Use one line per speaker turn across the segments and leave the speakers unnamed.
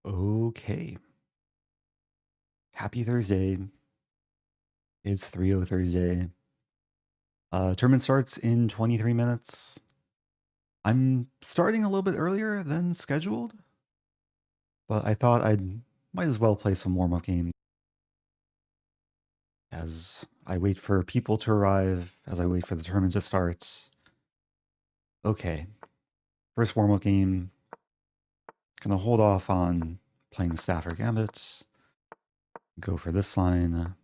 Okay. Happy Thursday. It's 3:00 Thursday. Tournament starts in 23 minutes. I'm starting a little bit earlier than scheduled, but I thought might as well play some warm-up games as I wait for people to arrive, as I wait for the tournament to start. Okay. First warm-up game. Gonna hold off on playing Stafford Gambit. Go for this line.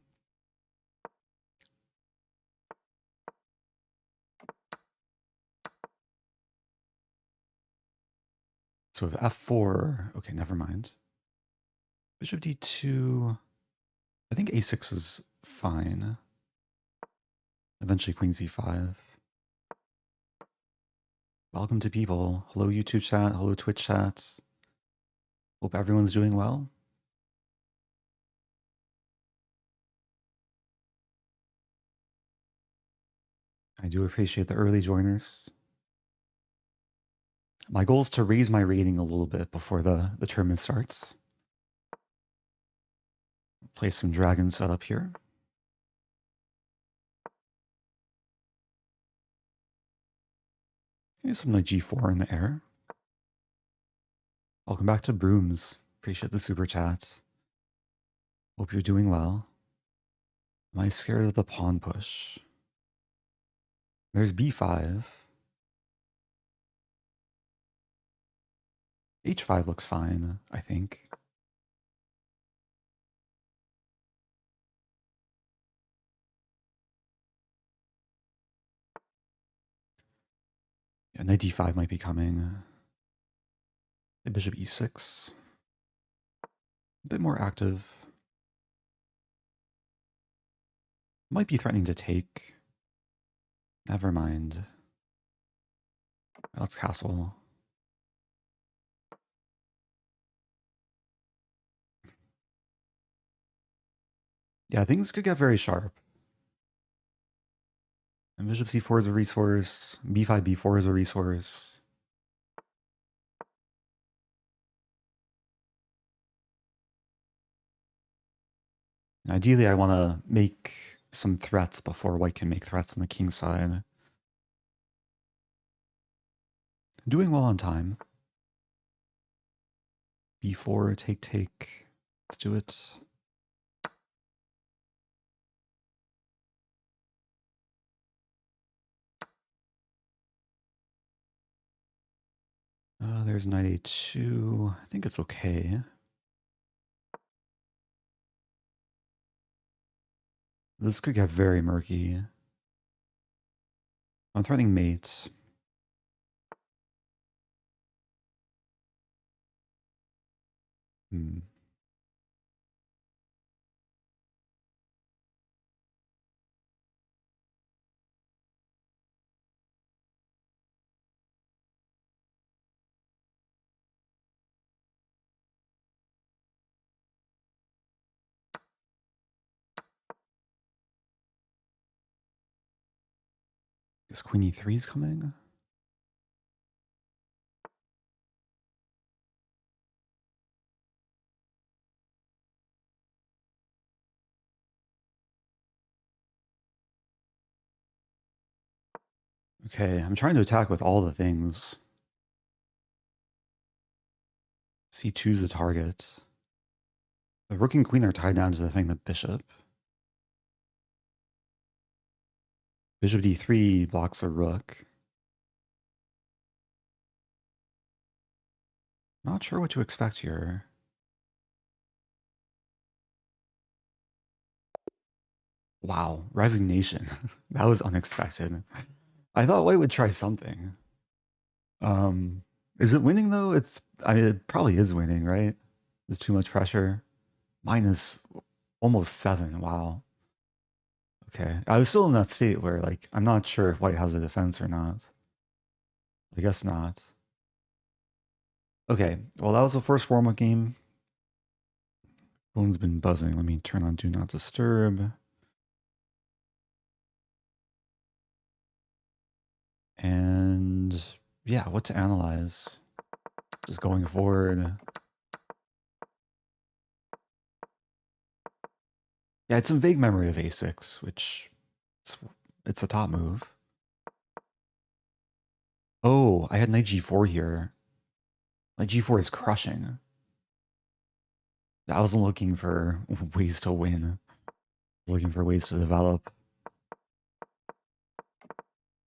So with f4, okay, never mind. Bishop d2. I think a6 is fine. Eventually queen c5. Welcome to people. Hello YouTube chat. Hello Twitch chat. Hope everyone's doing well. I do appreciate the early joiners. My goal is to raise my rating a little bit before the tournament starts. Play some dragon setup here. Here's some like g4 in the air. Welcome back to Brooms. Appreciate the super chat. Hope you're doing well. Am I scared of the pawn push? There's b5. h5 looks fine, I think. Yeah, knight d5 might be coming. Bishop e6. A bit more active. Might be threatening to take. Never mind. Let's castle. Yeah, things could get very sharp. And bishop c4 is a resource. b5, b4 is a resource. And ideally, I want to make some threats before white can make threats on the king side. Doing well on time. b4, take, take. Let's do it. There's knight a2. I think it's okay. This could get very murky. I'm threatening mate. Hmm. Is queen e3 is coming? Okay, I'm trying to attack with all the things. c2 is the target. The rook and queen are tied down to defending the bishop. Bishop d3 blocks a rook. Not sure what to expect here. Wow, resignation. That was unexpected. I thought white would try something. Is it winning though? I mean, it probably is winning, right? There's too much pressure. Minus almost 7. Wow. Okay. I was still in that state where, like, I'm not sure if white has a defense or not. I guess not. Okay. Well, that was the first warm-up game. Phone's been buzzing. Let me turn on Do Not Disturb. And yeah, what to analyze? Just going forward. Yeah, it's some vague memory of a6, which it's a top move. Oh, I had knight g4 here. Knight g4 is crushing. I wasn't looking for ways to win. I was looking for ways to develop.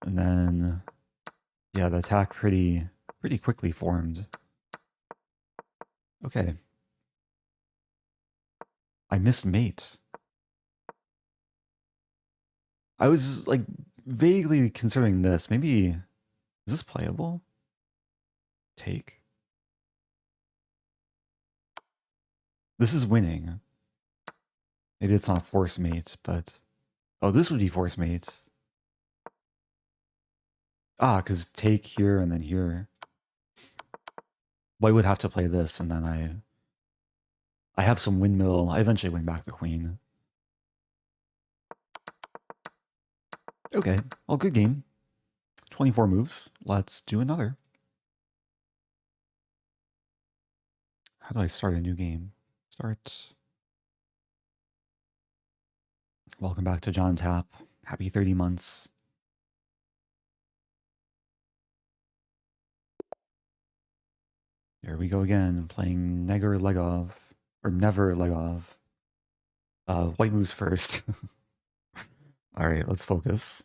And then, yeah, the attack pretty quickly formed. Okay. I missed mate. I was like vaguely considering this. Maybe, is this playable? Take? This is winning. Maybe it's not force mate, but... Oh, this would be force mate. Ah, because take here and then here. Well, I would have to play this, and then I have some windmill. I eventually win back the queen. Okay, well, good game. 24 moves. Let's do another. How do I start a new game? Start. Welcome back to John Tap. Happy 30 months. Here we go again, playing NevorLegov. Or NevorLegov. White moves first. Alright, let's focus.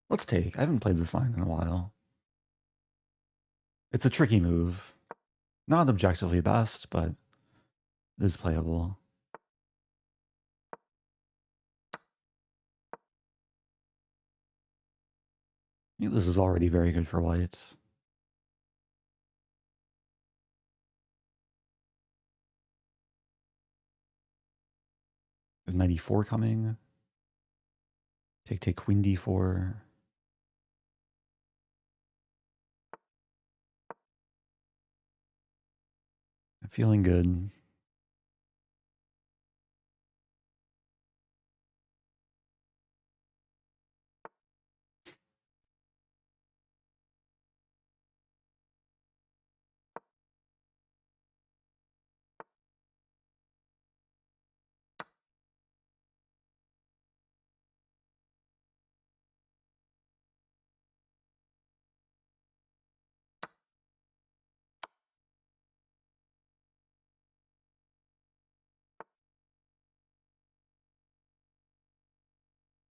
Let's take. I haven't played this line in a while. It's a tricky move. Not objectively best, but it is playable. I think this is already very good for white. Is 94 coming? Take queen d4. I'm feeling good.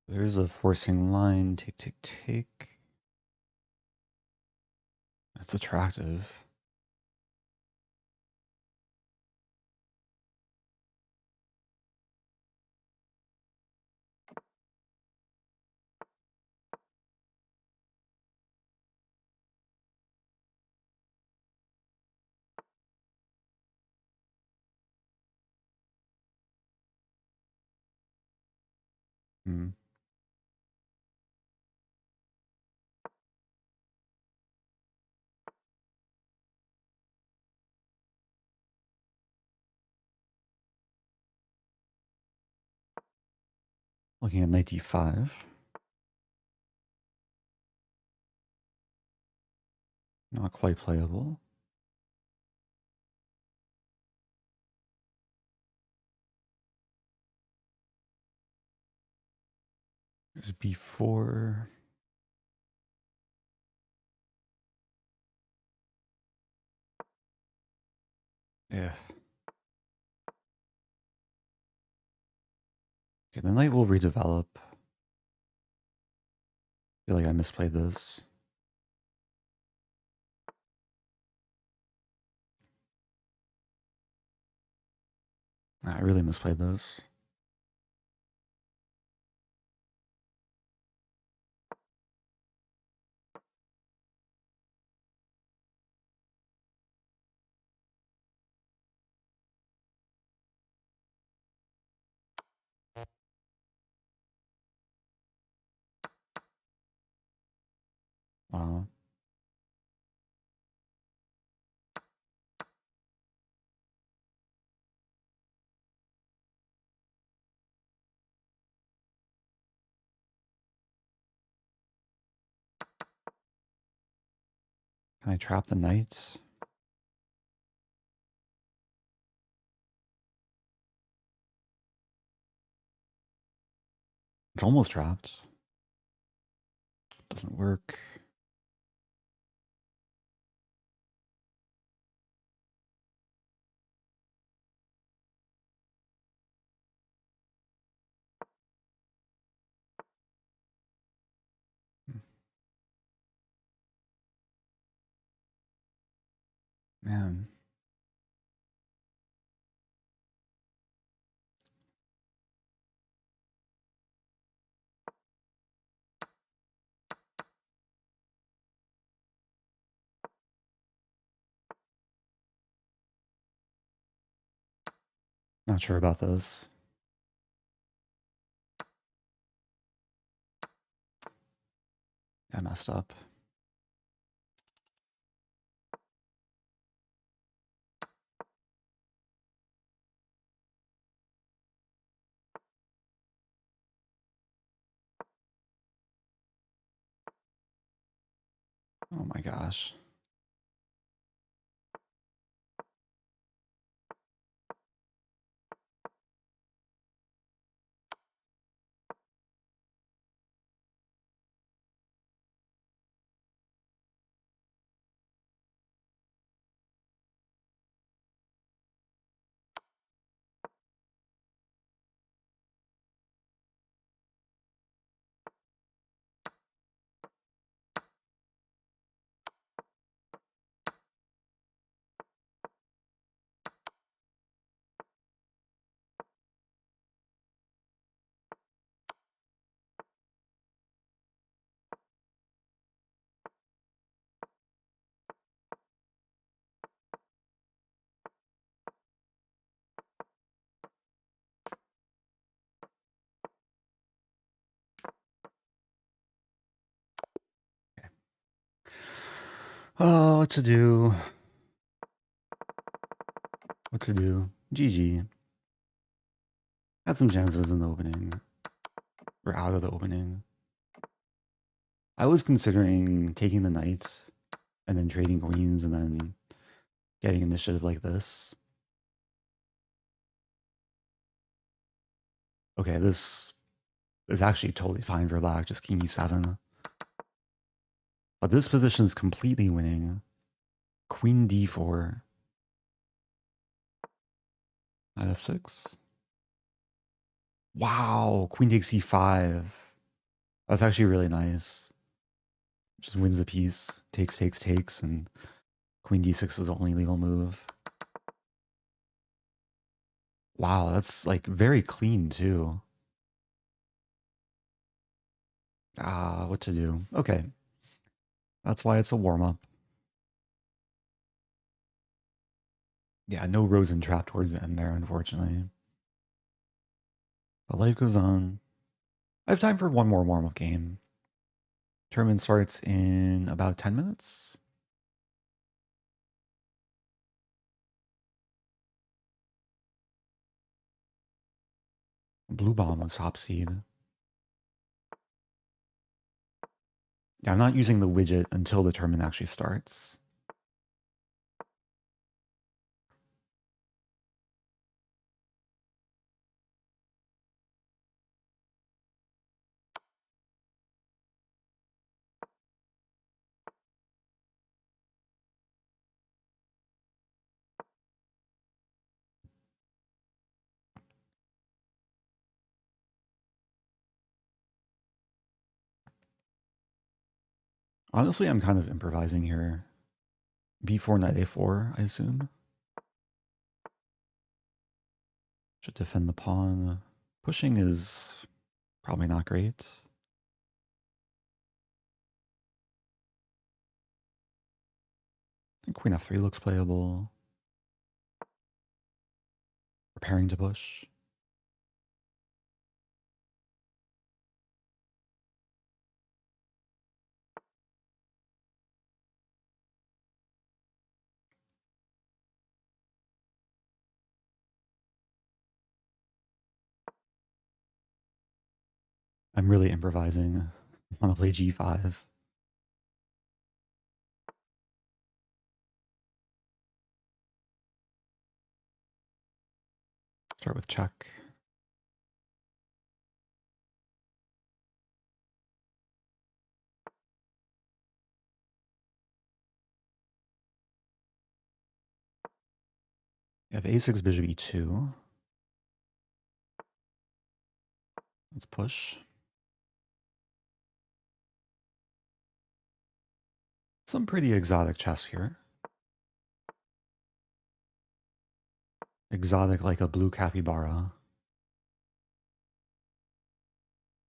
There's a forcing line. Take. That's attractive. Hmm. Looking at knight d5. Not quite playable. There's b4. Yeah. Okay, the knight will redevelop. I feel like I misplayed this. I really misplayed this. Wow. Can I trap the knight? It's almost trapped. Doesn't work. Man. Not sure about this. I messed up. Oh my gosh. Oh, what to do? What to do? GG. Had some chances in the opening. Or out of the opening. I was considering taking the knight and then trading queens and then getting initiative like this. Okay, this is actually totally fine for black, just king e7. But this position is completely winning. Queen d4. Knight f6. Wow, queen takes e5. That's actually really nice. Just wins a piece. Takes, and queen d6 is the only legal move. Wow, that's like very clean too. What to do? Okay. That's why it's a warm-up. Yeah, no Rosen trap towards the end there, unfortunately. But life goes on. I have time for one more warm-up game. Tournament starts in about 10 minutes. Blue bomb was top seed. Yeah, I'm not using the widget until the tournament actually starts. Honestly, I'm kind of improvising here. B4, knight A4, I assume. Should defend the pawn. Pushing is probably not great. I think queen F3 looks playable. Preparing to push. I'm really improvising. I want to play G5. Start with check. You have a6 bishop e2. Let's push. Some pretty exotic chess here. Exotic like a blue capybara.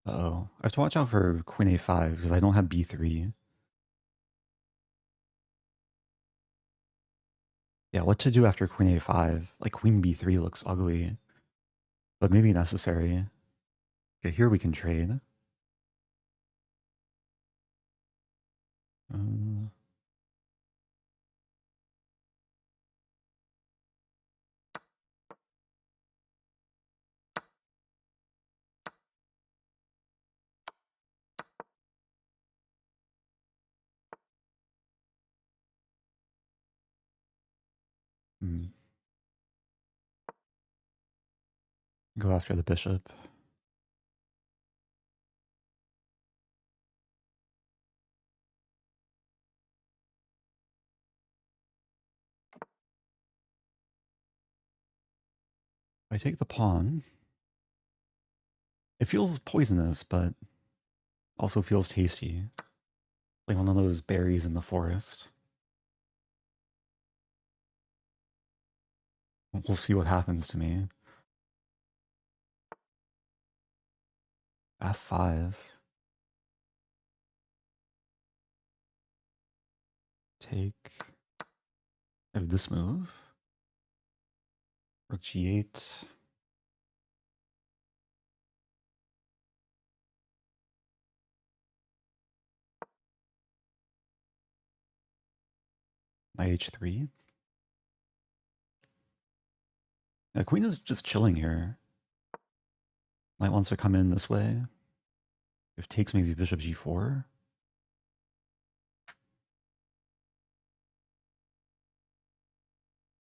Uh-oh. I have to watch out for queen a5 because I don't have b3. Yeah, what to do after queen a5? Like queen b3 looks ugly, but maybe necessary. Okay, here we can trade. Uh, Go after the bishop. I take the pawn. It feels poisonous, but also feels tasty. Like one of those berries in the forest. We'll see what happens to me. f5. Take. I have this move. Rook g8. Knight h3. The queen is just chilling here. Knight wants to come in this way. If takes, maybe bishop g4.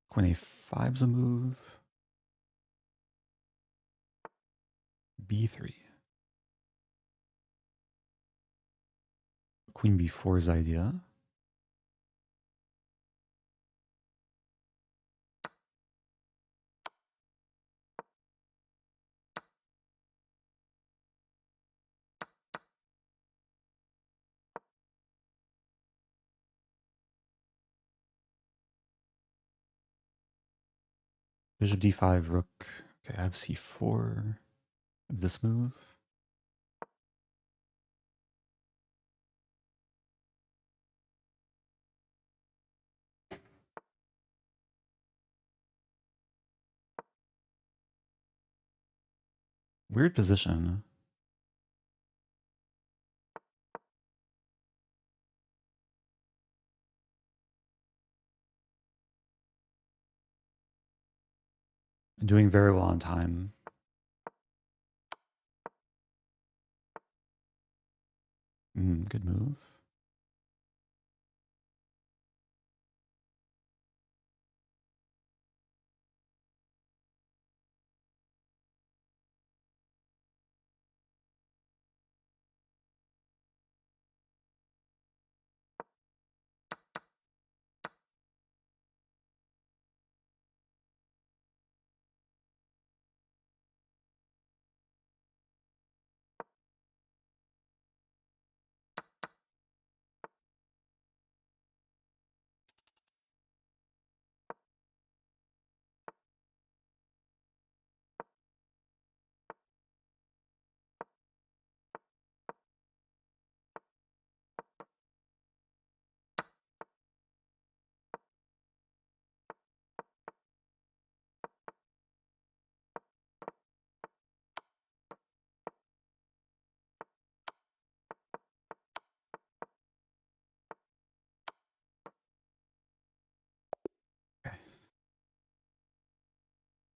Queen a5's a move. b3. Queen b4's idea. Bishop d5, rook. Okay, I have c4. This move. Weird position. Doing very well on time. Good move.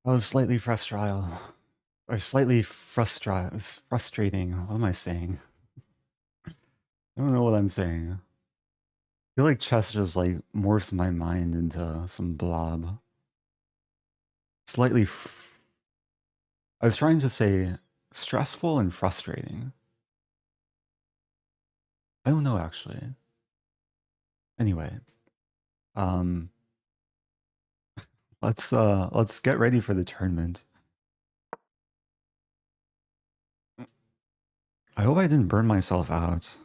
I was slightly frustrating. Or slightly frustrating. What am I saying? I don't know what I'm saying. I feel like chess just like morphs my mind into some blob. Slightly I was trying to say stressful and frustrating. I don't know actually. Anyway, um, let's get ready for the tournament. I hope I didn't burn myself out.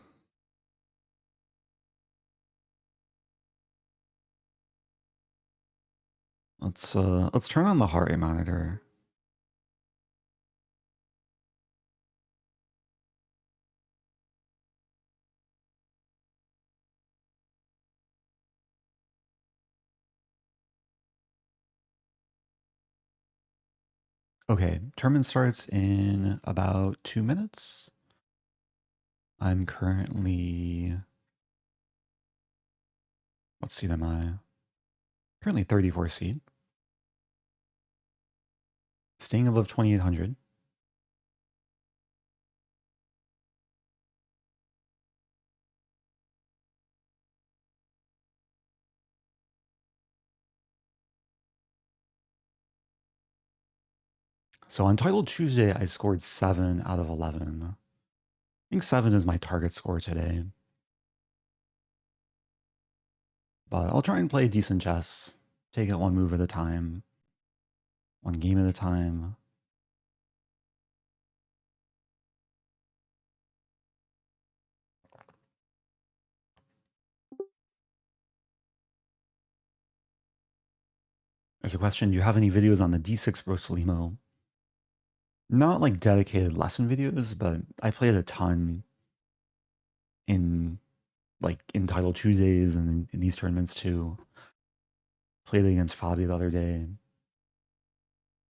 Let's turn on the heart rate monitor. Okay, tournament starts in about 2 minutes. I'm currently, what seed am I? Currently 34 seed. Staying above 2800. So on Title Tuesday, I scored 7 out of 11. I think 7 is my target score today. But I'll try and play decent chess. Take it one move at a time. One game at a time. There's a question, do you have any videos on the D6 Rosalimo? Not like dedicated lesson videos, but I played a ton in Title Tuesdays and in these tournaments too. Played against Fabi the other day.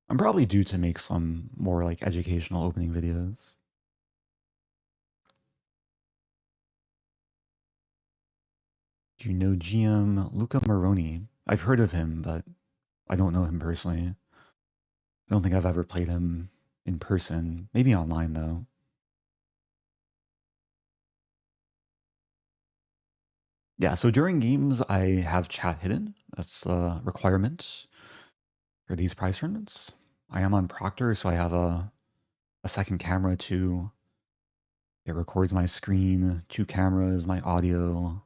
I'm probably due to make some more like educational opening videos. Do you know GM Luca Moroni? I've heard of him, but I don't know him personally. I don't think I've ever played him in person. Maybe online though. Yeah, so during games I have chat hidden. That's a requirement for these prize tournaments. I am on Proctor, so I have a second camera too. It records my screen, 2 cameras, my audio,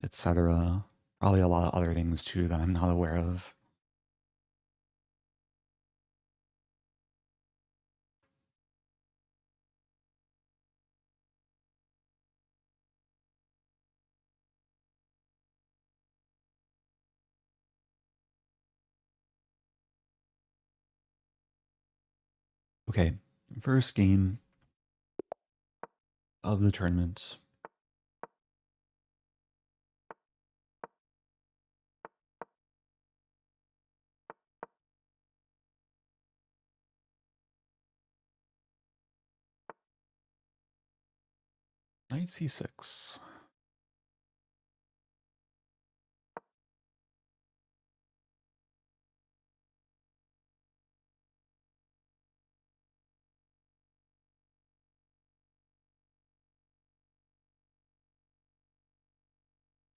etc. Probably a lot of other things too that I'm not aware of. Okay, first game of the tournament. Knight c6.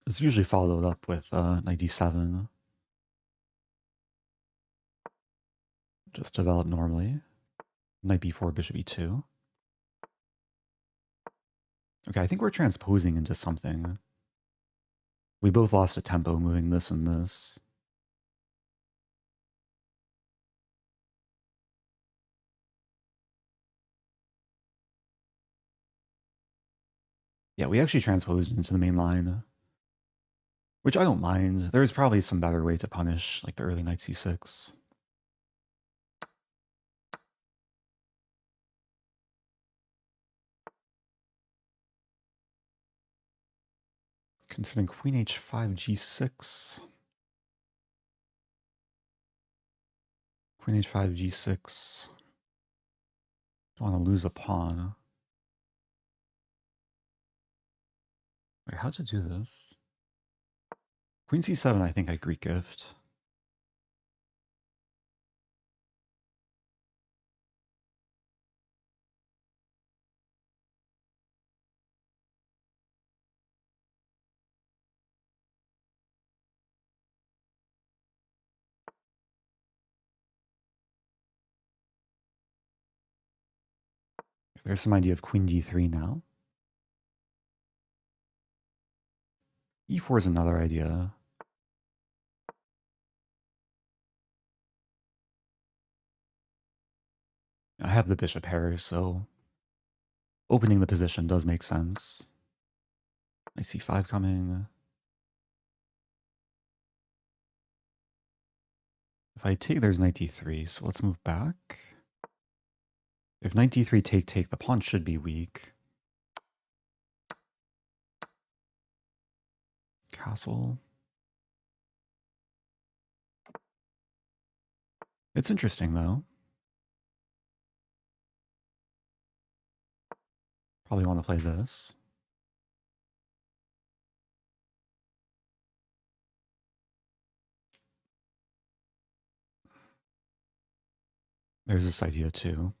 It's usually followed up with knight d7. Just develop normally. Knight b4, bishop e2. Okay, I think we're transposing into something. We both lost a tempo moving this and this. Yeah, we actually transposed into the main line, which I don't mind. There's probably some better way to punish, like the early knight c6. Considering queen h5, g6. Queen h5, g6. Don't want to lose a pawn. Wait, how to do this? Queen c7, I think I Greek gift. There's some idea of queen d3 now. e4 is another idea. I have the bishop here, so opening the position does make sense. I see 5 coming. If I take, there's knight d3, so let's move back. If knight d3 take, the pawn should be weak. Castle. It's interesting, though. Probably want to play this. There's this idea, too.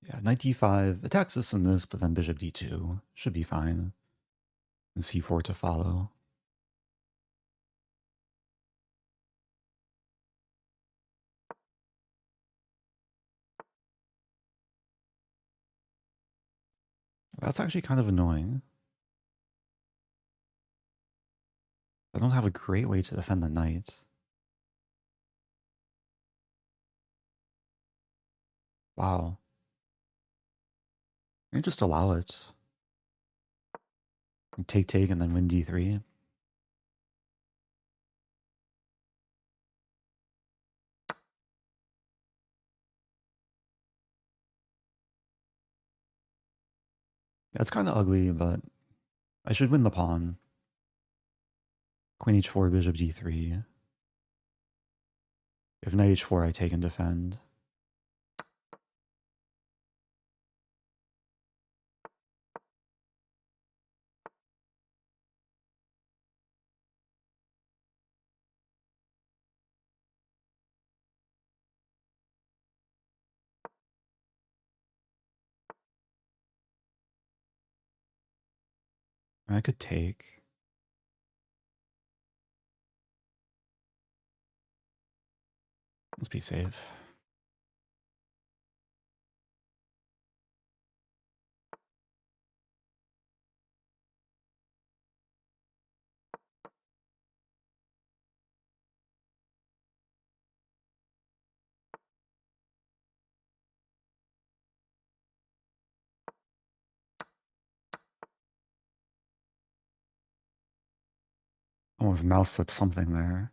Yeah, knight d5 attacks this and this, but then bishop d2 should be fine. And c4 to follow. That's actually kind of annoying. I don't have a great way to defend the knight. Wow. I just allow it. Take, and then win d3. That's kind of ugly, but I should win the pawn. Queen h4, bishop d3. If knight h4, I take and defend. I could take. Let's be safe. Almost mouse slipped something there.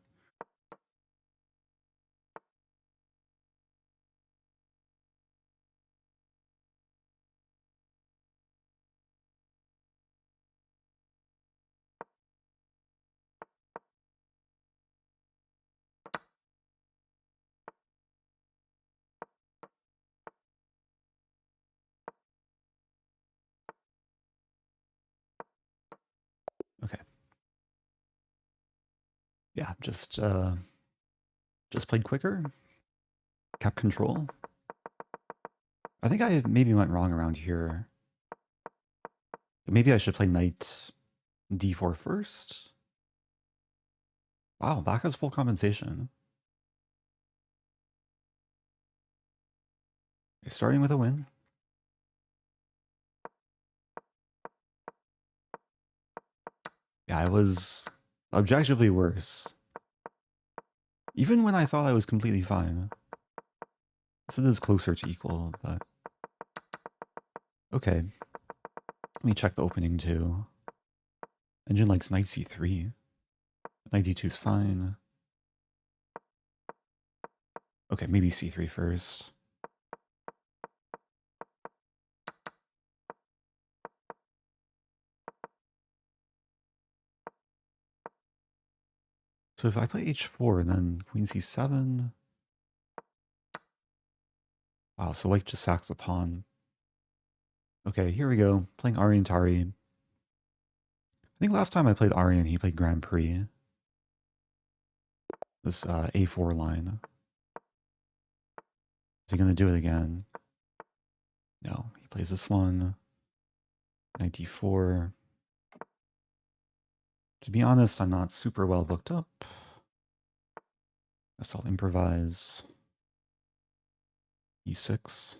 Okay. Yeah, just played quicker. Kept control. I think I maybe went wrong around here. Maybe I should play knight d4 first. Wow, back has full compensation. Starting with a win. Yeah, I was objectively worse. Even when I thought I was completely fine. So it is closer to equal, but... Okay. Let me check the opening too. Engine likes knight c3. Knight d2 is fine. Okay, maybe c3 first. So if I play h4, then queen c7... Wow, so white just sacks a pawn. Okay, here we go. Playing Aryan Tari. I think last time I played Aryan, he played Grand Prix. This A4 line. Is he going to do it again? No, he plays this one. 94. To be honest, I'm not super well booked up. Guess I'll improvise. E6.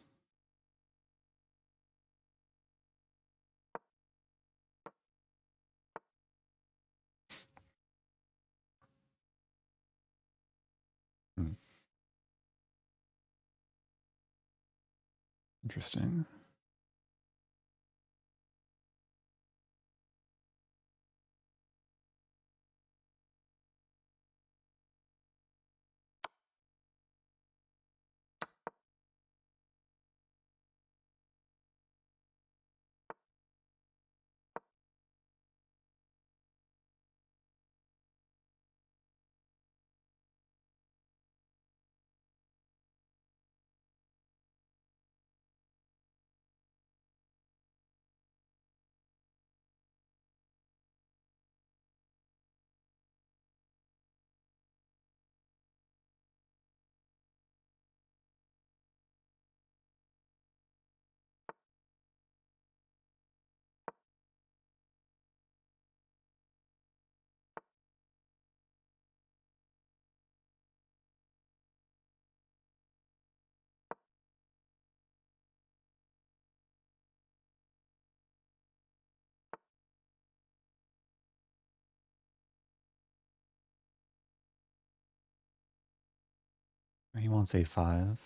Interesting. He wants A5.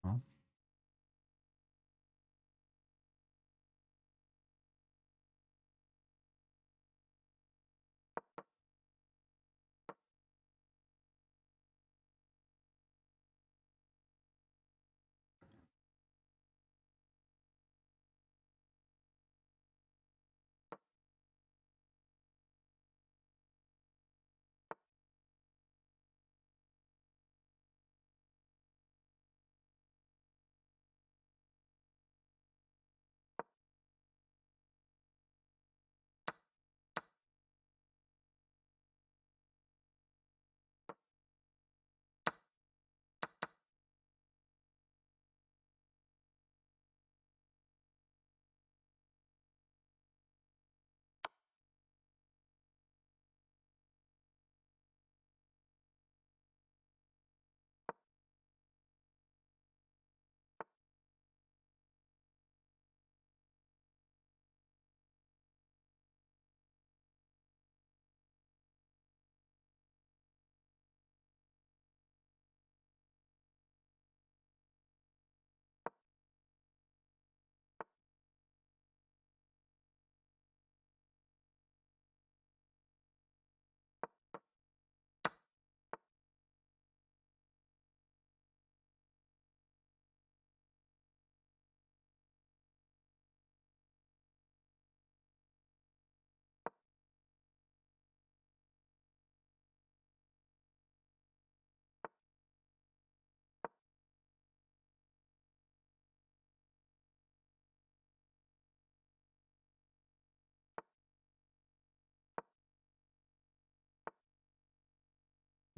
Well,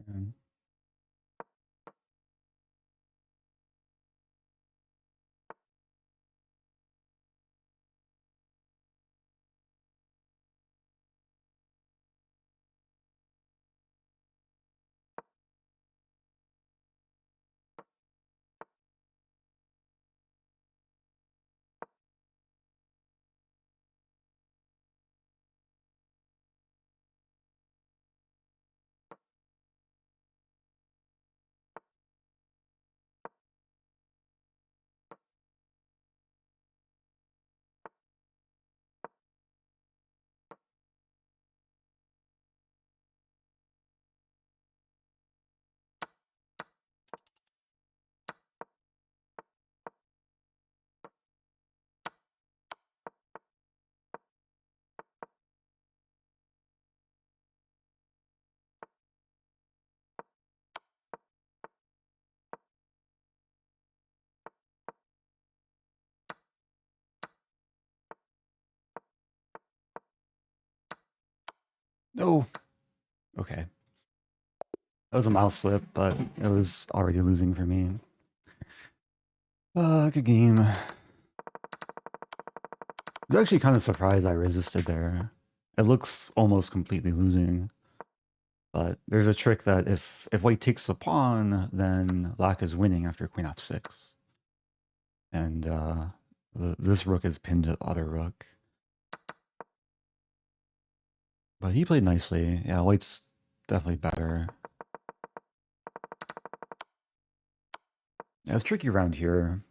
and No. Okay. That was a mouse slip, but it was already losing for me. Good game. I was actually kind of surprised I resisted there. It looks almost completely losing. But there's a trick that if white takes the pawn, then black is winning after queen f6. And this rook is pinned to the other rook. But he played nicely. Yeah, white's definitely better. Yeah, it's tricky around here.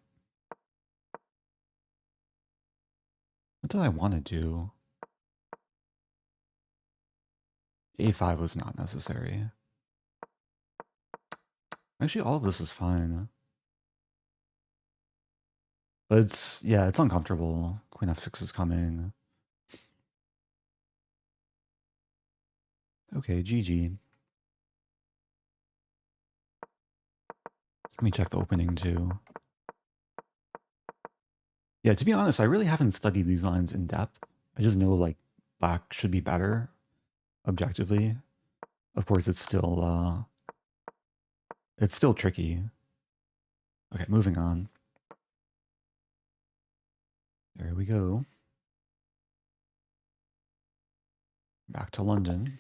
What did I want to do? A5 was not necessary. Actually, all of this is fine. But it's, yeah, it's uncomfortable. Queen f6 is coming. Okay, GG. Let me check the opening too. Yeah, to be honest, I really haven't studied these lines in depth. I just know like black should be better objectively. Of course, it's still tricky. Okay, moving on. There we go. Back to London.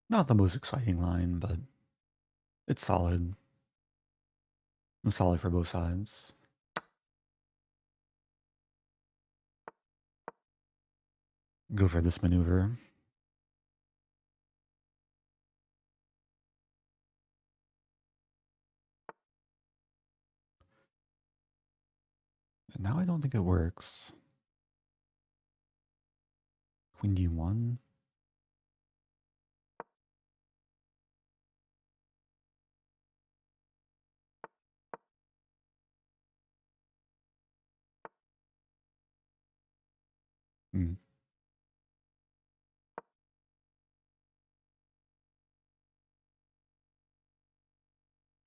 Not the most exciting line, but it's solid. It's solid for both sides. Go for this maneuver. And now I don't think it works. Queen d1. Hmm.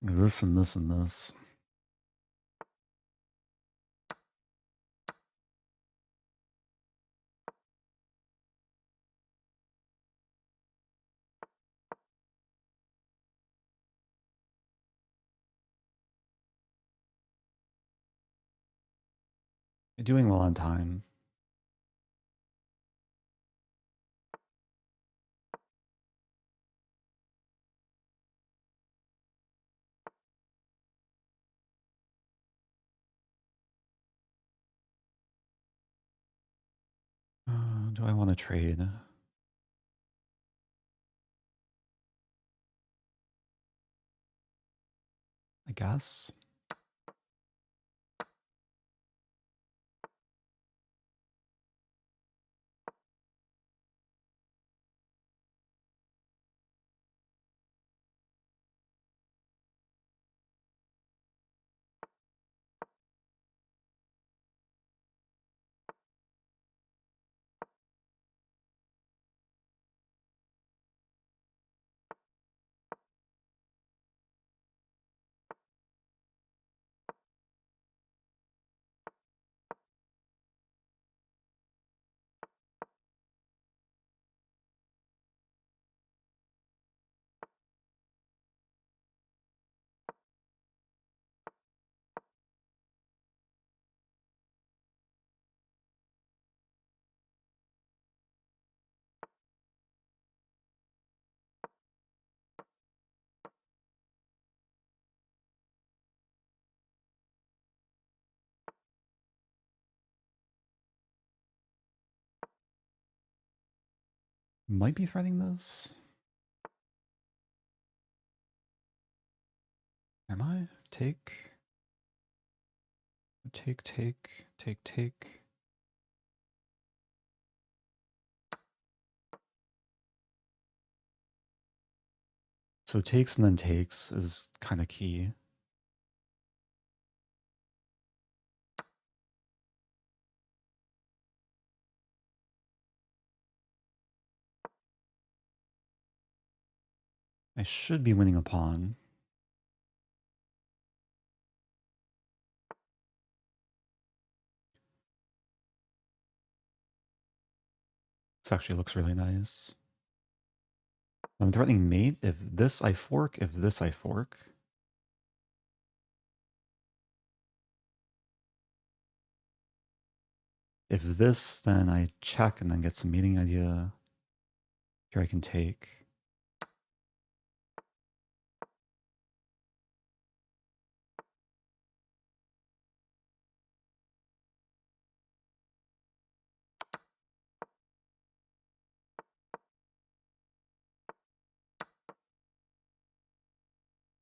This and this and this. You're doing well on time. Do I want to trade? I guess. Might be threading this. Am I? Take. take, take, take, take. So takes and then takes is kind of key. I should be winning a pawn. This actually looks really nice. I'm threatening mate. If this I fork, if this I fork. If this, then I check and then get some mating idea. Here I can take.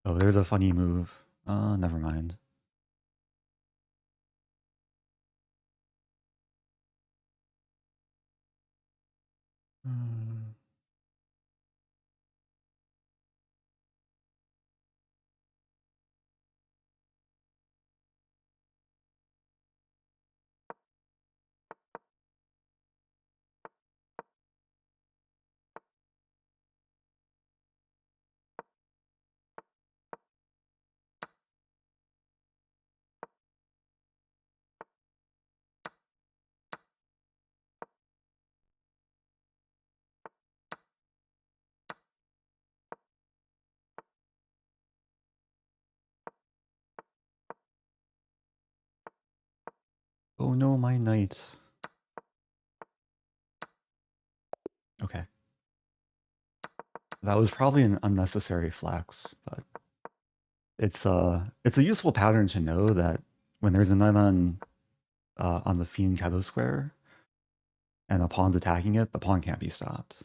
Oh, there's a funny move. Never mind. Oh no, my knight. Okay. That was probably an unnecessary flex, but it's a useful pattern to know that when there's a knight on the fiend shadow square and a pawn's attacking it, the pawn can't be stopped.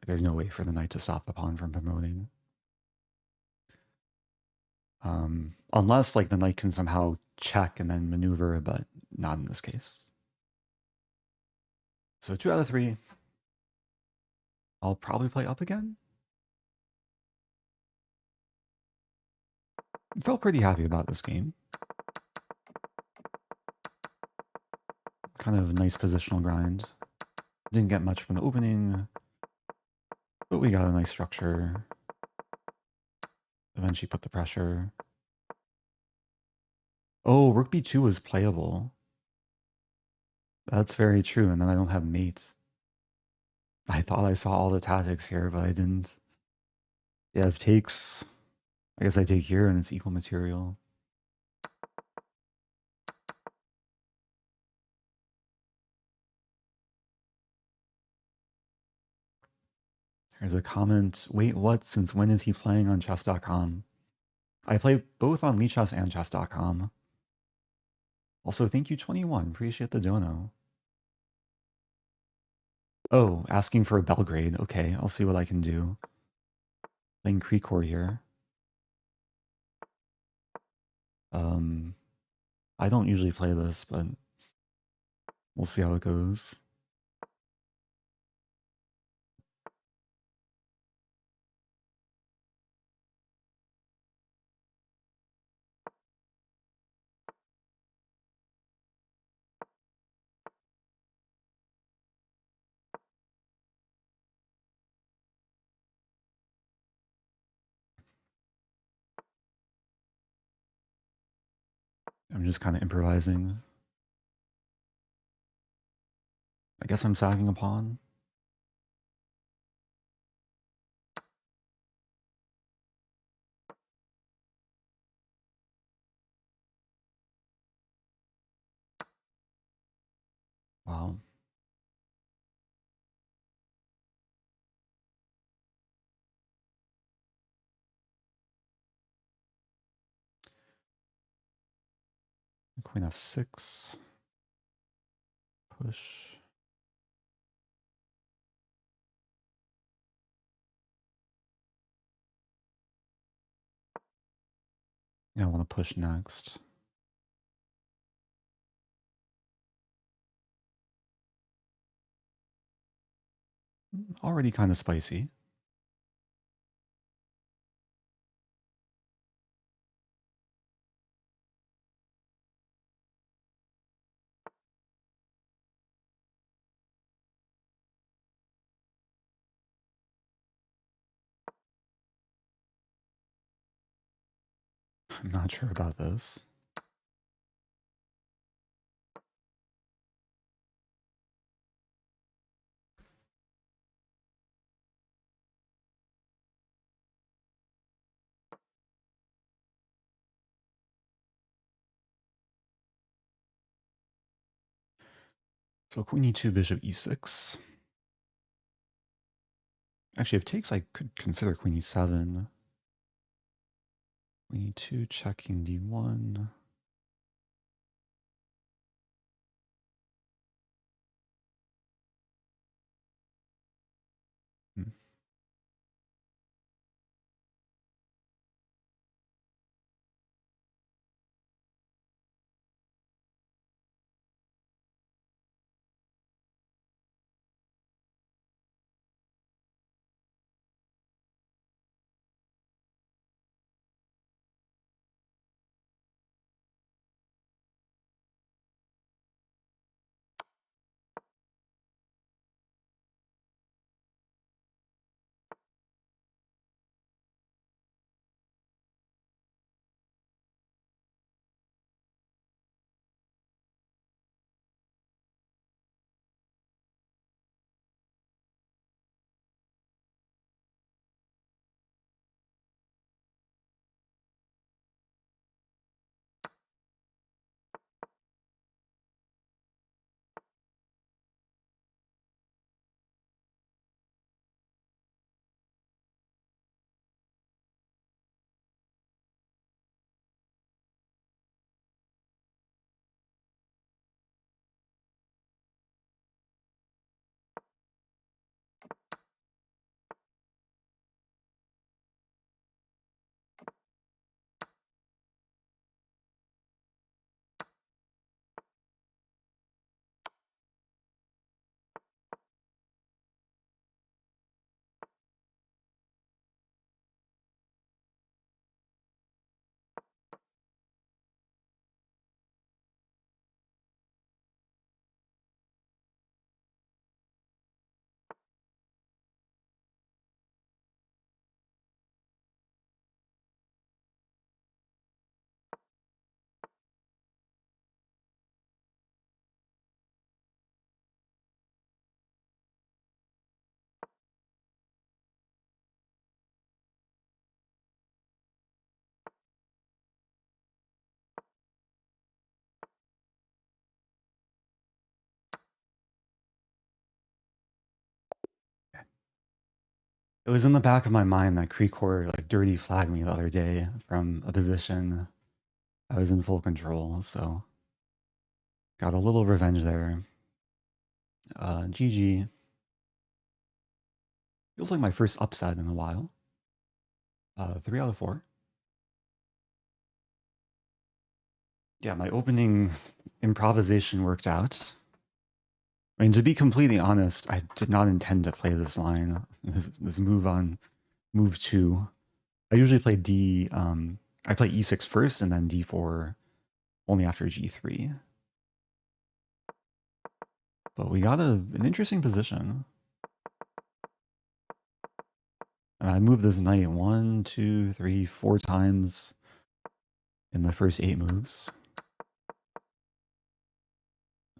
There's no way for the knight to stop the pawn from promoting. Unless like the knight can somehow check and then maneuver, but not in this case. So 2 out of 3. I'll probably play up again. Felt pretty happy about this game. Kind of a nice positional grind. Didn't get much from the opening, but we got a nice structure. Eventually put the pressure. Oh, rook b2 was playable. That's very true, and then I don't have mate. I thought I saw all the tactics here, but I didn't. Yeah, if takes, I guess I take here and it's equal material. There's a comment, wait, what? Since when is he playing on chess.com? I play both on Lichess and chess.com. Also, thank you 21, appreciate the dono. Oh, asking for a Belgrade. Okay, I'll see what I can do. Playing Krikor here. I don't usually play this, but we'll see how it goes. I'm just kind of improvising. I guess I'm sacking a pawn. Wow. Queen f6. Push. Yeah, I want to push next. Already kind of spicy. I'm not sure about this. So queen e2, bishop e6. Actually, if takes, I could consider queen e7. Queen e2, checking d1. Hmm. It was in the back of my mind that Krikor like dirty flagged me the other day from a position I was in full control, so got a little revenge there. GG. Feels like my first upset in a while. 3 out of 4. Yeah, my opening improvisation worked out. I mean, to be completely honest, I did not intend to play this line, this move on move 2. I usually play I play e6 first and then d4 only after g3. But we got an interesting position. And I moved this knight 1, 2, 3, 4 times in the first 8 moves.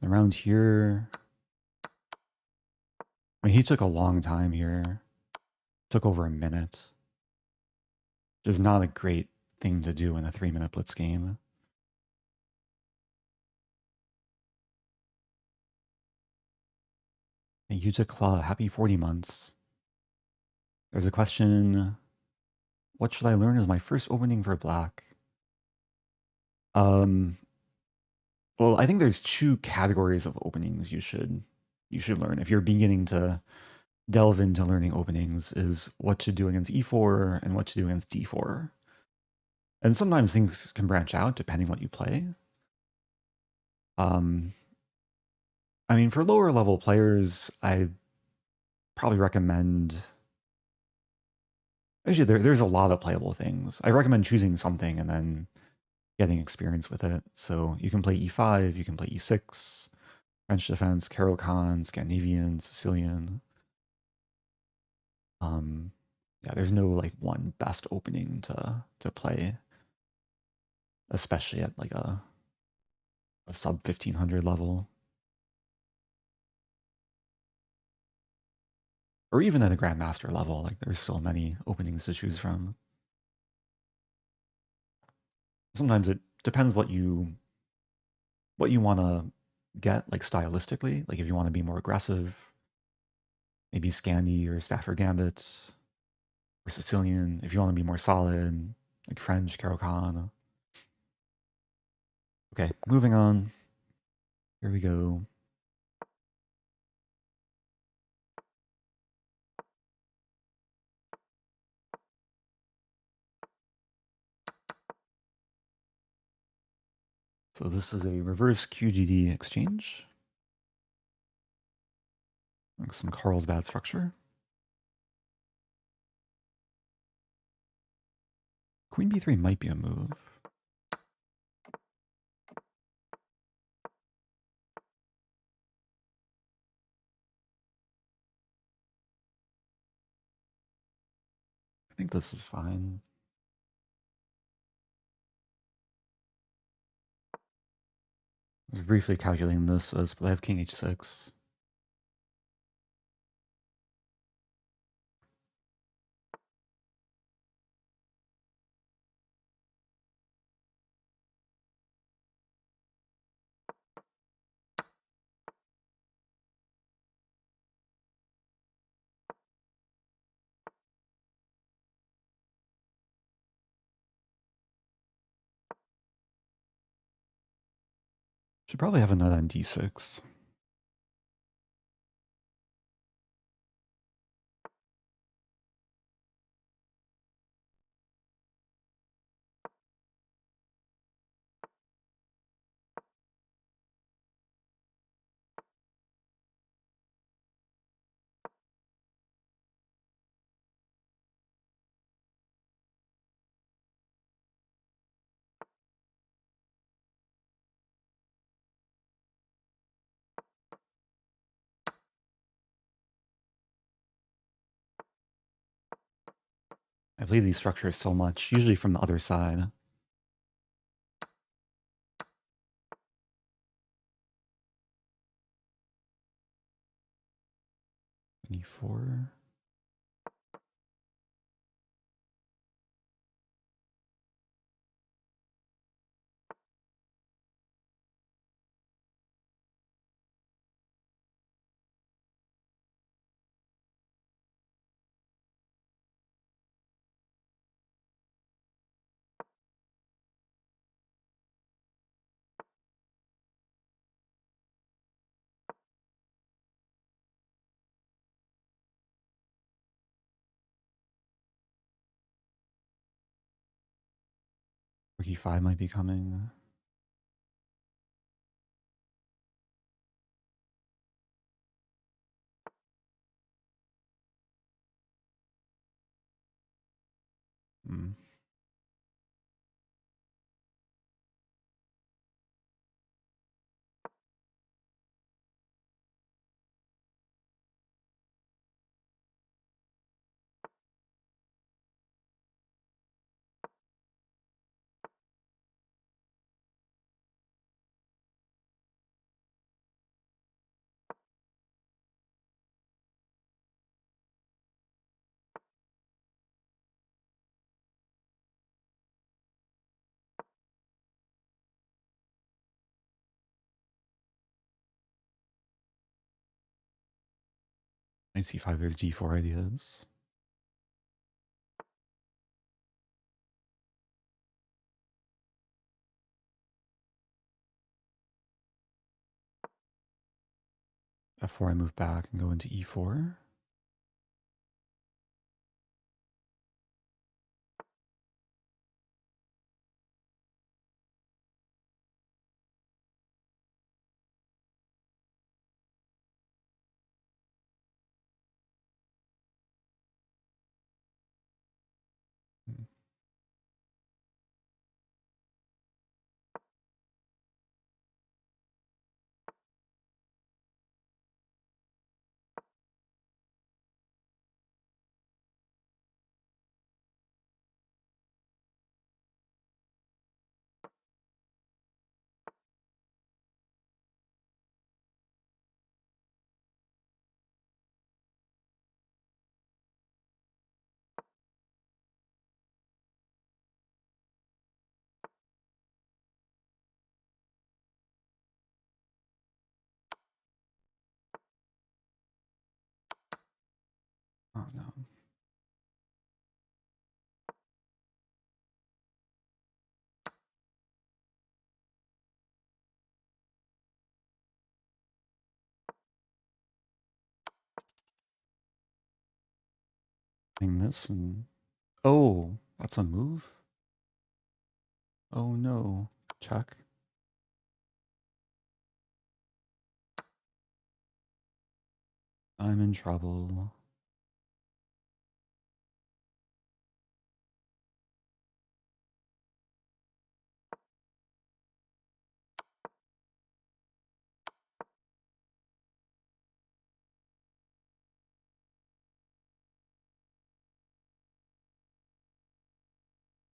Around here, I mean, he took a long time here. Took over a minute. Which is not a great thing to do in a 3-minute blitz game. And you took happy 40 months. There's a question, what should I learn as my first opening for black? Well, I think there's 2 categories of openings you should learn. If you're beginning to delve into learning openings, is what to do against e4 and what to do against d4. And sometimes things can branch out depending what you play. I mean, for lower level players, I probably recommend. Actually, there's a lot of playable things. I recommend choosing something and then getting experience with it. So you can play e5, you can play e6, French defense, Kirill, Scandinavian, Sicilian. Yeah, there's no like one best opening to play, especially at like a sub 1500 level, or even at a grandmaster level. Like there's still many openings to choose from. Sometimes it depends what you want to get, like stylistically. Like if you want to be more aggressive, maybe Scandi or Stafford Gambit or Sicilian. If you want to be more solid, like French, Caro-Kann. Okay, moving on. Here we go. So this is a reverse QGD exchange. Some Carlsbad structure. Queen b3 might be a move. I think this is fine. I was briefly calculating this as, but I have king h6. Should probably have another on d6. I play these structures so much, usually from the other side. e4. Rook e5 might be coming. Hmm. Knight c5, there's d4 ideas. f4, I move back and go into e4. Playing this and... Oh, that's a move? Oh no. Check. I'm in trouble.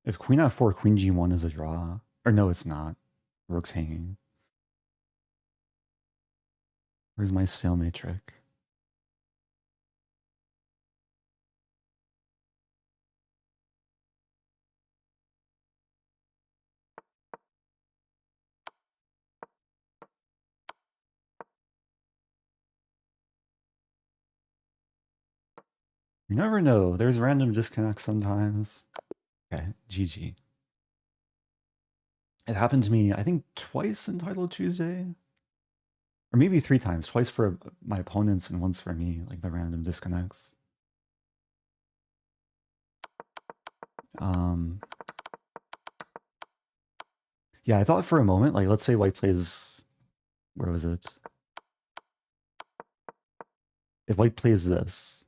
If queen f4, queen g1 is a draw. Or no, it's not. Rook's hanging. Where's my stalemate trick? You never know. There's random disconnects sometimes. Okay, GG. It happened to me, I think, twice in Title Tuesday. Or maybe 3 times. Twice for my opponents and once for me, like the random disconnects. Yeah, I thought for a moment, like, let's say white plays... Where was it? If white plays this...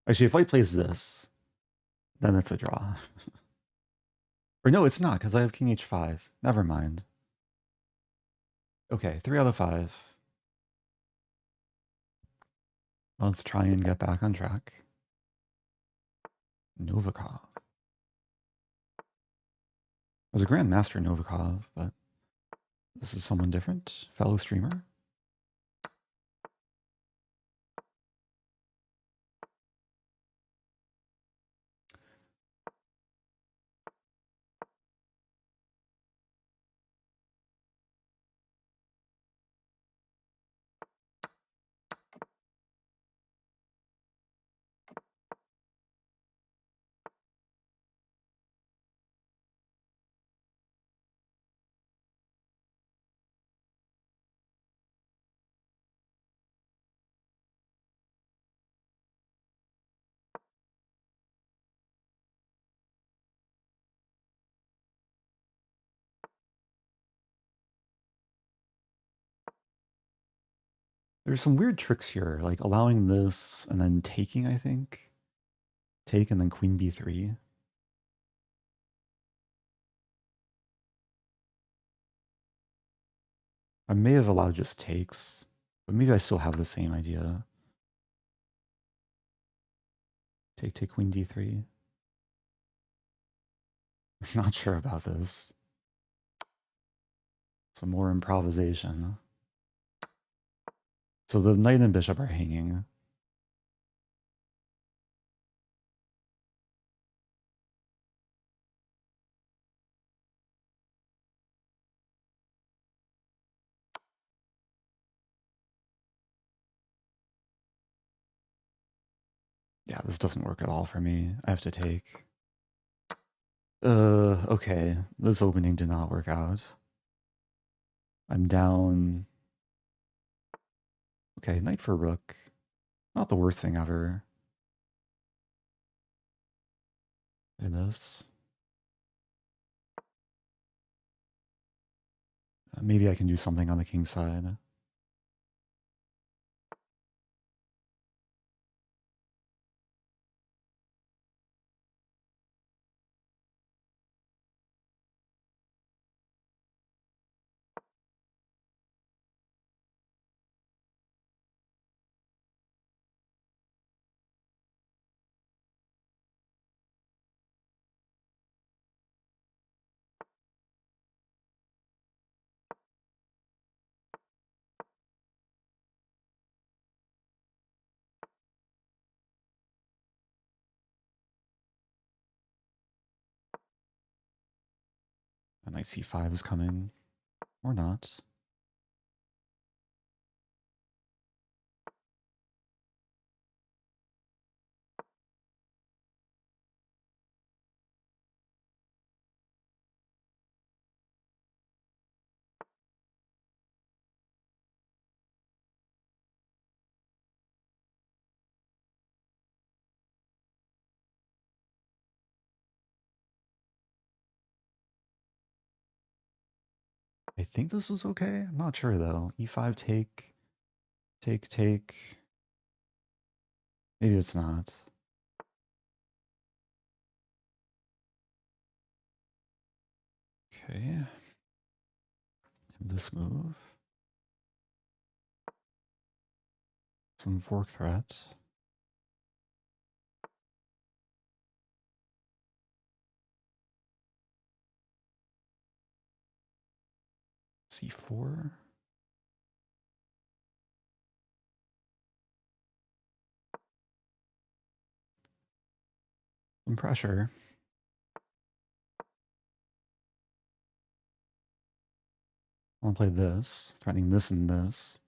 Actually, if white plays this, then it's a draw. Or no, it's not, because I have king h5. Never mind. Okay, 3 out of 5. Let's try and get back on track. Novikov. I was a Grandmaster Novikov, but this is someone different. Fellow streamer. There's some weird tricks here, like allowing this and then taking, I think. Take and then queen b3. I may have allowed just takes, but maybe I still have the same idea. Take queen d3. I'm not sure about this. Some more improvisation. So the knight and bishop are hanging. Yeah, this doesn't work at all for me. I have to take. Okay. This opening did not work out. I'm down. Okay, knight for rook. Not the worst thing ever. In this. Maybe I can do something on the king side. And knight c5 is coming. Or not. I think this is okay. I'm not sure though. E5 take, take. Maybe it's not. Okay. This move. Some fork threat. C4. Some pressure. I want to play this, threatening this and this.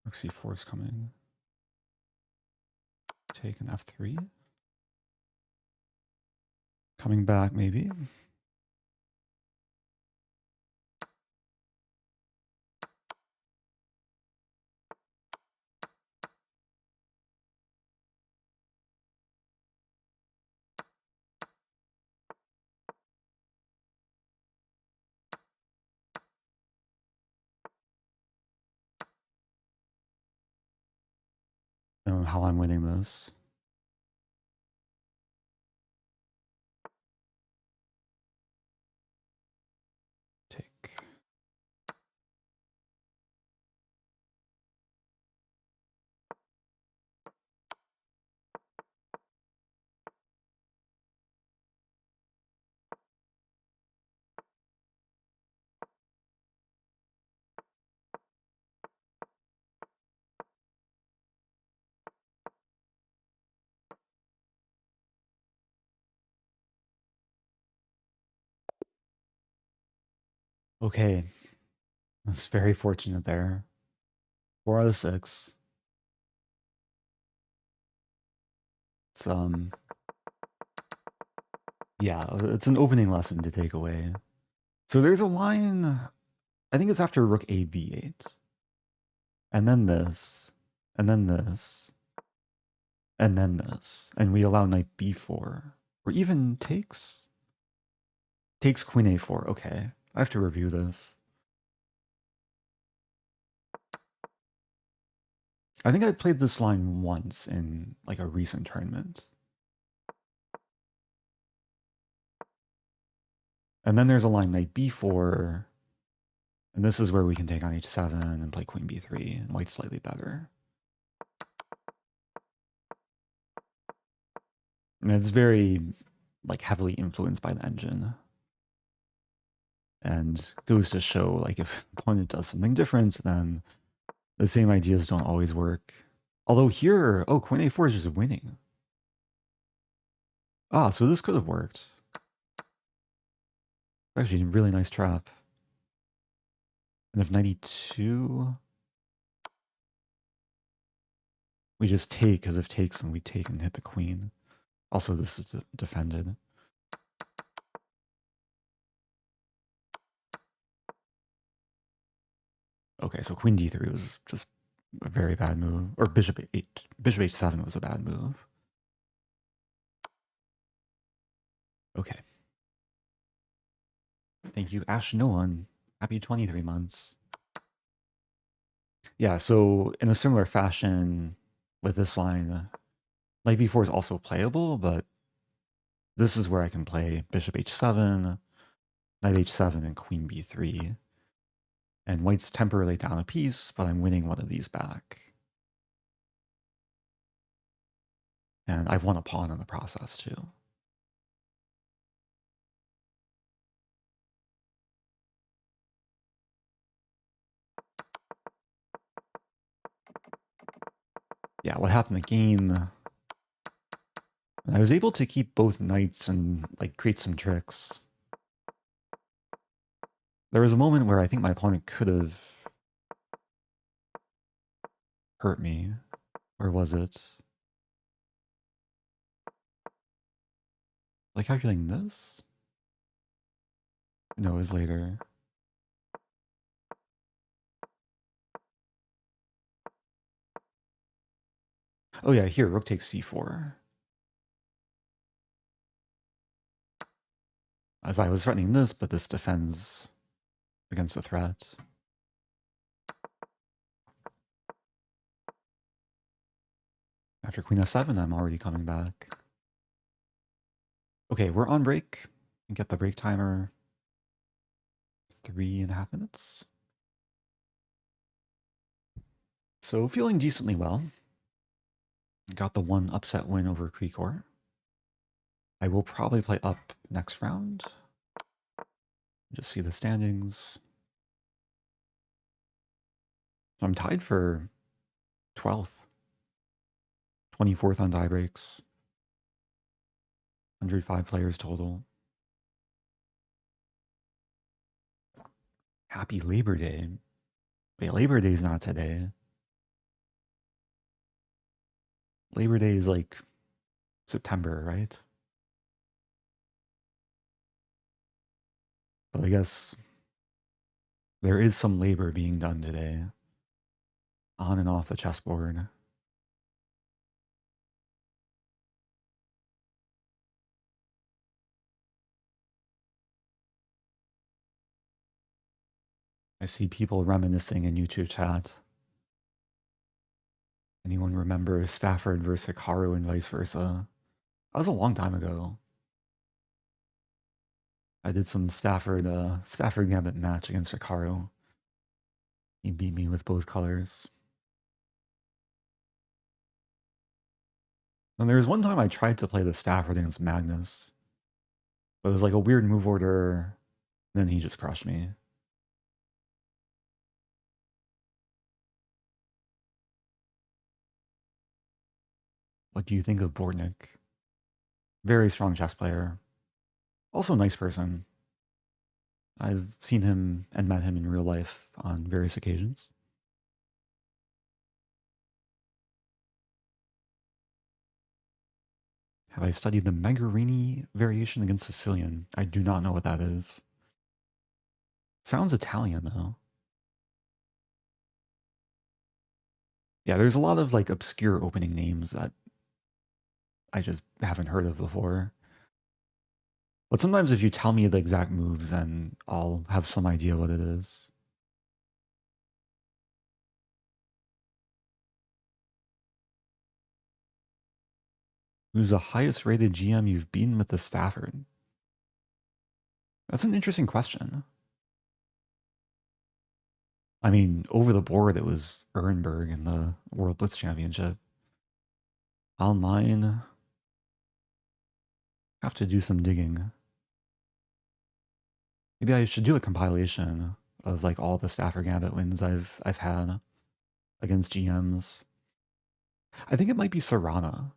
Rook C4 is coming. Take an F3. Coming back, maybe. I don't know how I'm winning this. Take. Okay. That's very fortunate there. 4 out of 6. It's yeah, it's an opening lesson to take away. So there's a line, I think it's after rook a b8. And then this, and then this, and then this. And we allow knight b4. Or even takes queen a4. Okay, I have to review this. I think I played this line once in like a recent tournament. And then there's a line knight b4. And this is where we can take on h7 and play queen b3, and white's slightly better. And it's very like heavily influenced by the engine. And goes to show like if opponent does something different, then the same ideas don't always work. Although here, oh, queen a4 is just winning. Ah, so this could have worked. Actually, a really nice trap. And if 92, we just take, because if takes, and we take and hit the queen. Also, this is defended. Okay, so queen d3 was just a very bad move. Or bishop h7 was a bad move. Okay. Thank you, Ash Noan. Happy 23 months. Yeah, so in a similar fashion with this line, knight b4 is also playable, but this is where I can play bishop h7, knight h7, and queen b3. And white's temporarily down a piece, but I'm winning one of these back. And I've won a pawn in the process too. Yeah, what happened in the game, I was able to keep both knights and like create some tricks. There was a moment where I think my opponent could have hurt me. Or was it? Like calculating this? No, it was later. Oh yeah, here, rook takes c4. As I was threatening this, but this defends against the threat. After queen f7, I'm already coming back. Okay, we're on break. Get the break timer. 3.5 minutes. So feeling decently well. Got the one upset win over Krikor. I will probably play up next round. Just see the standings. So I'm tied for 12th. 24th on die breaks. 105 players total. Happy Labor Day. Wait, Labor Day's not today. Labor Day is like September, right? But I guess there is some labor being done today. On and off the chessboard. I see people reminiscing in YouTube chat. Anyone remember Stafford versus Hikaru and vice versa? That was a long time ago. I did some Stafford Gambit match against Hikaru. He beat me with both colors. And there was one time I tried to play the Stafford against Magnus. But it was like a weird move order, and then he just crushed me. What do you think of Bortnik? Very strong chess player. Also a nice person. I've seen him and met him in real life on various occasions. Have I studied the Mekhitarian variation against Sicilian? I do not know what that is. Sounds Italian, though. Yeah, there's a lot of like obscure opening names that I just haven't heard of before. But sometimes if you tell me the exact moves, then I'll have some idea what it is. Who's the highest rated GM you've beaten with the Stafford? That's an interesting question. I mean, over the board, it was Ehrenberg in the World Blitz Championship. Online, have to do some digging. Maybe I should do a compilation of like all the Stafford Gambit wins I've had against GMs. I think it might be Serrana.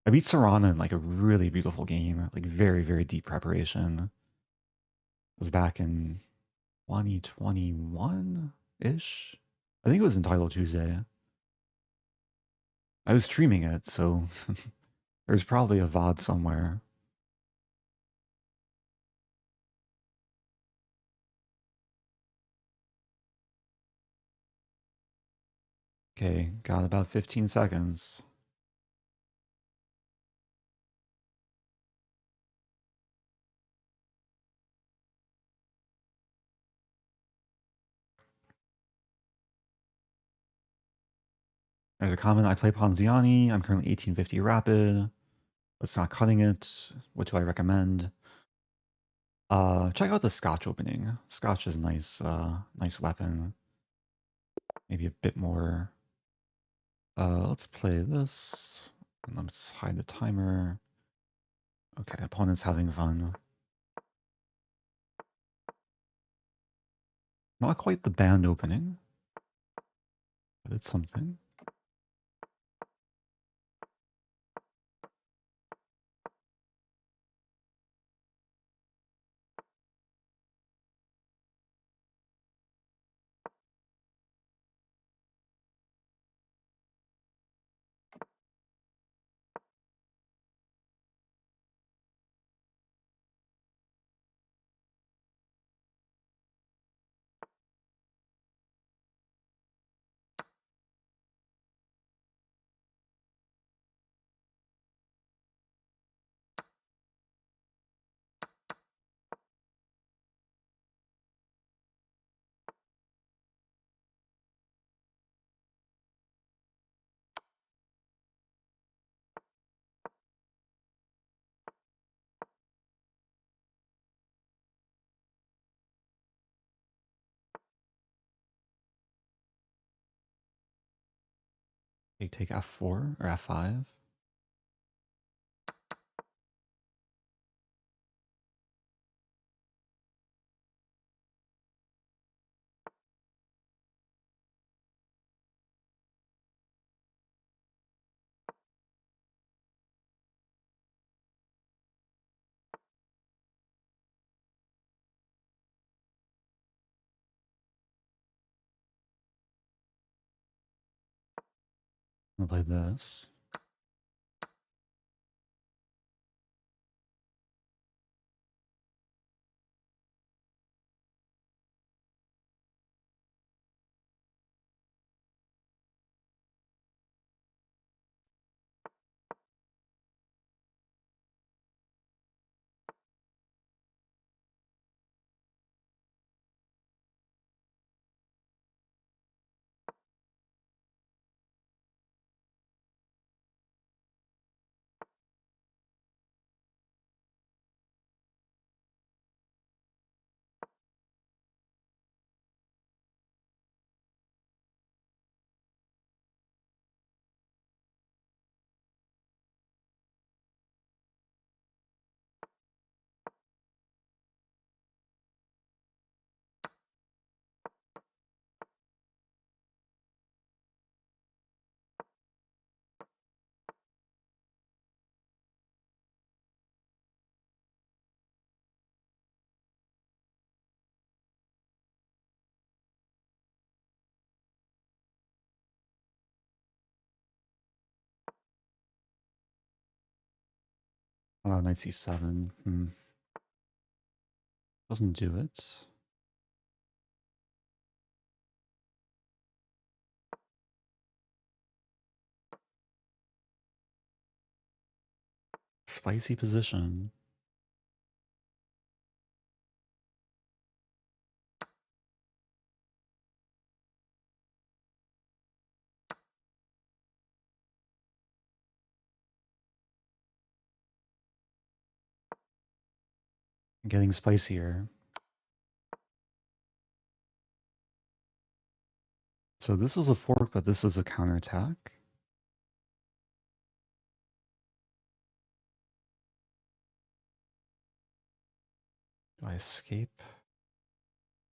I beat Serrana in like a really beautiful game, like very, very deep preparation. It was back in 2021-ish. I think it was in Title Tuesday. I was streaming it, so there's probably a VOD somewhere. Okay, got about 15 seconds. There's a comment. I play Ponziani. I'm currently 1850 rapid. It's not cutting it. What do I recommend? Check out the Scotch opening. Scotch is nice, nice weapon. Maybe a bit more. Let's play this. And let's hide the timer. Okay, opponent's having fun. Not quite the band opening, but it's something. Take f4 or f5. I'm gonna play this. Knight c7. Doesn't do it. Spicy position. Getting spicier. So this is a fork, but this is a counterattack. Do I escape?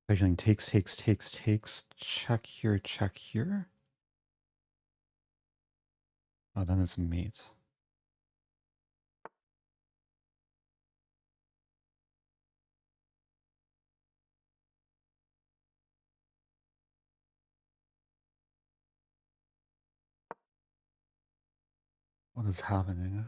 Actually, takes, check here, check here. Oh, then it's mate. What is happening?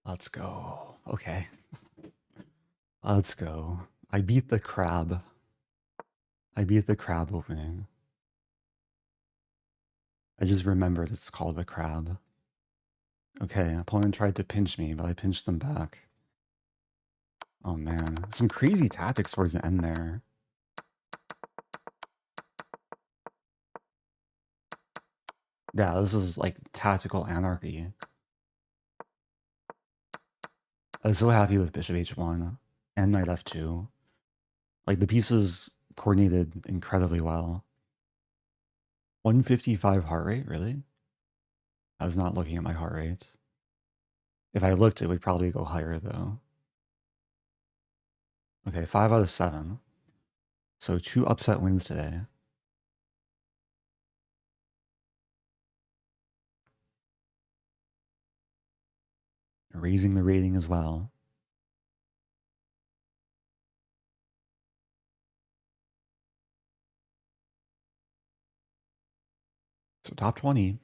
Let's go. Okay. Let's go. I beat the crab. I beat the crab opening. I just remembered it's called the crab. Okay, opponent tried to pinch me, but I pinched them back. Oh man, some crazy tactics towards the end there. Yeah, this is like tactical anarchy. I was so happy with bishop h1 and knight f2. Like the pieces coordinated incredibly well. 155 heart rate, really? I was not looking at my heart rate. If I looked, it would probably go higher though. Okay, 5 out of 7. So 2 upset wins today. Raising the rating as well. So top 20.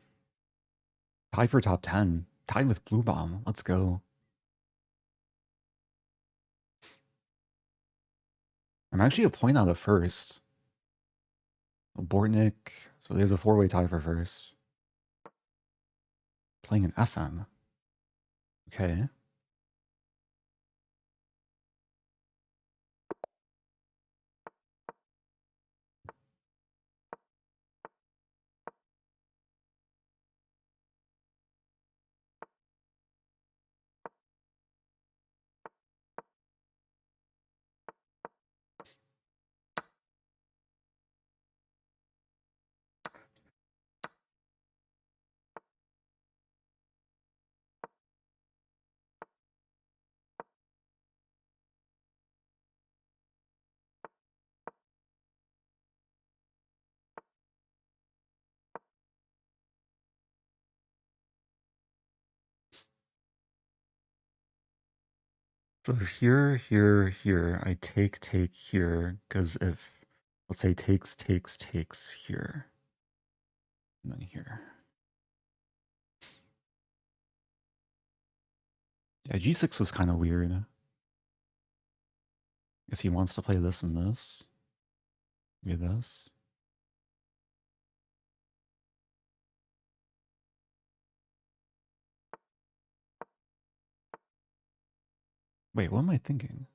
Tied for top 10. Tied with Blue Bomb. Let's go. I'm actually a point out of first. Bortnik. So there's a 4-way tie for first. Playing an FM. Okay. So here, here, here, I take here, because if, let's say takes here, and then here. Yeah, G6 was kind of weird. I guess he wants to play this and this. Maybe this. Wait, what am I thinking?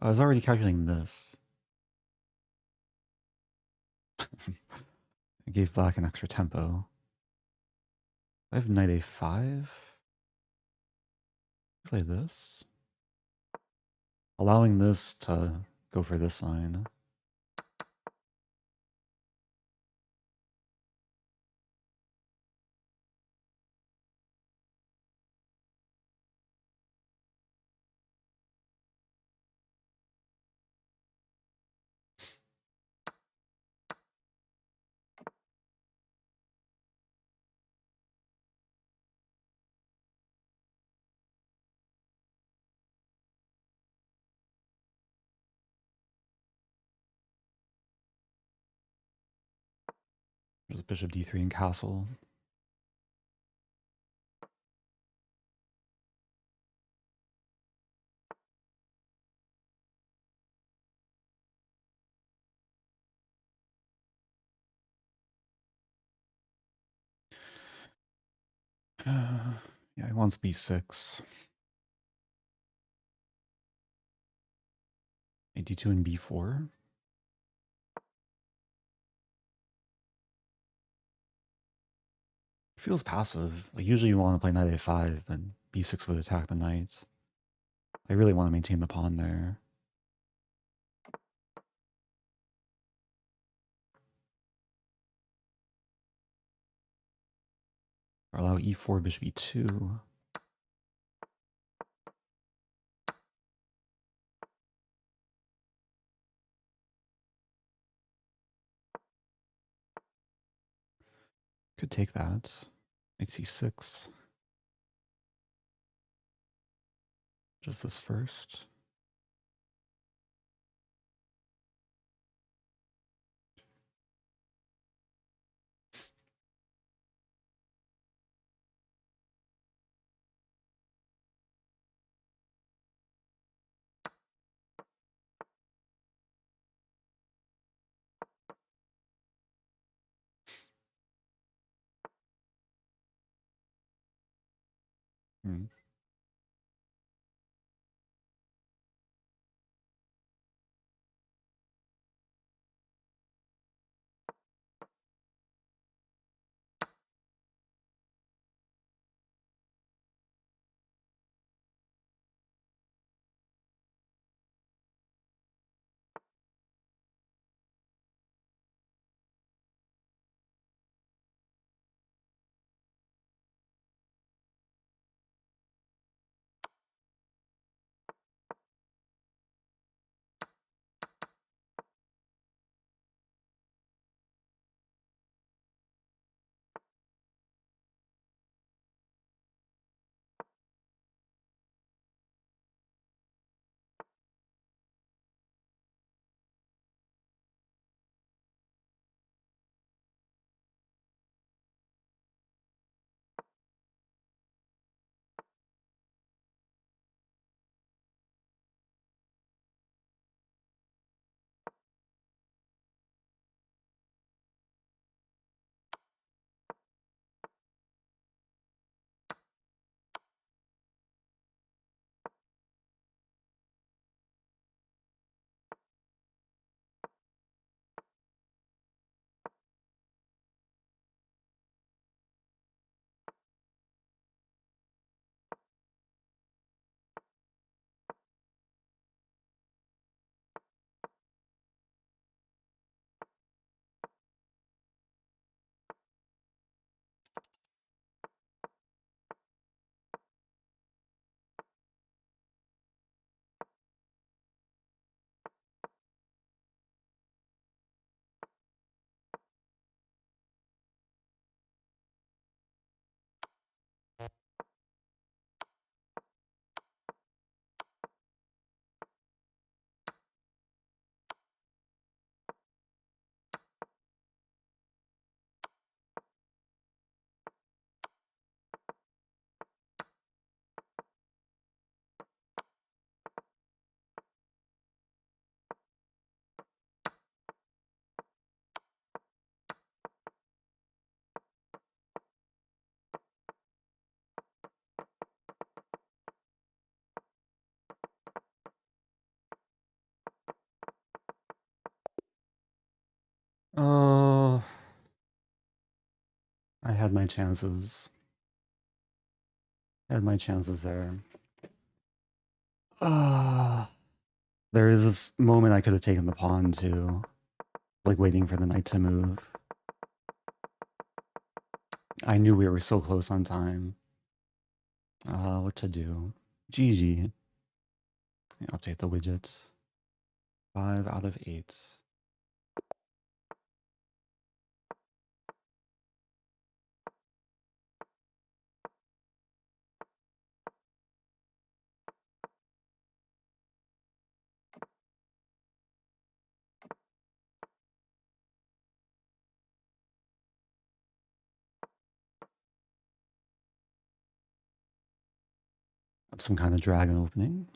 I was already calculating this. I gave black an extra tempo. I have knight a5. Play this. Allowing this to go for this line. There's bishop d3 and castle. Yeah, he wants b6. d2 and b4. Feels passive. Like usually you want to play knight a5, but b6 would attack the knights. I really want to maintain the pawn there. Or allow e4, bishop e2. Could take that. Knight c6. Just this first. Hmm. had my chances. Had my chances there. There is this moment I could have taken the pawn too. Like waiting for the knight to move. I knew we were so close on time. What to do? GG. Update the widget. 5 out of 8. Some kind of dragon opening.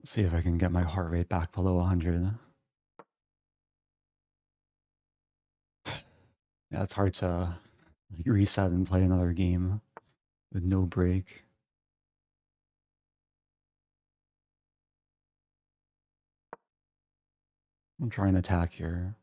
Let's see if I can get my heart rate back below 100. Yeah, it's hard to reset and play another game with no break. I'm trying to attack here.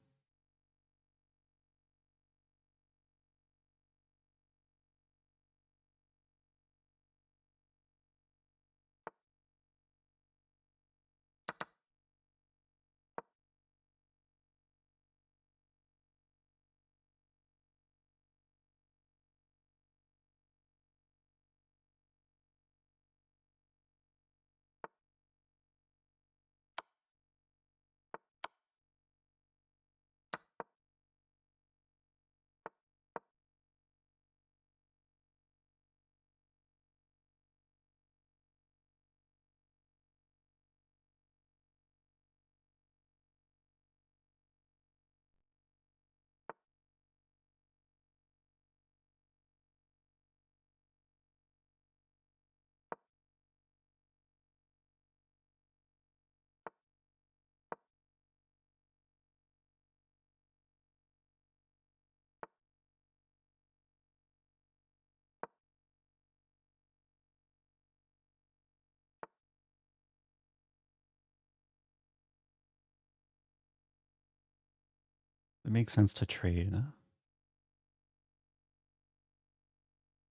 It makes sense to trade.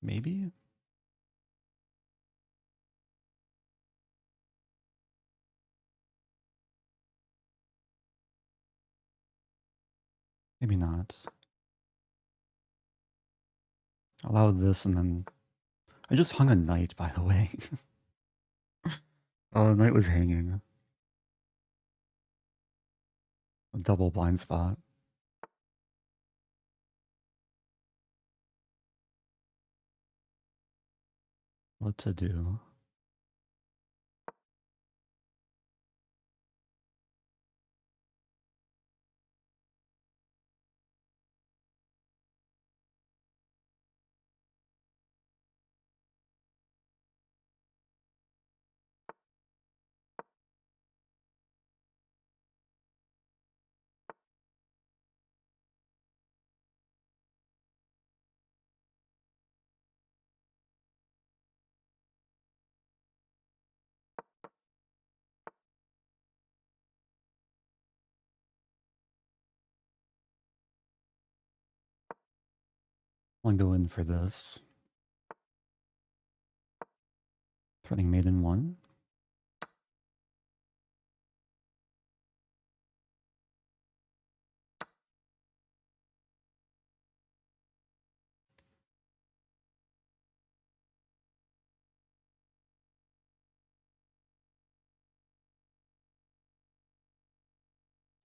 Maybe? Maybe not. Allow this and then... I just hung a knight, by the way. Oh, the knight was hanging. A double blind spot. What to do? I'll go in for this. Threatening maiden 1.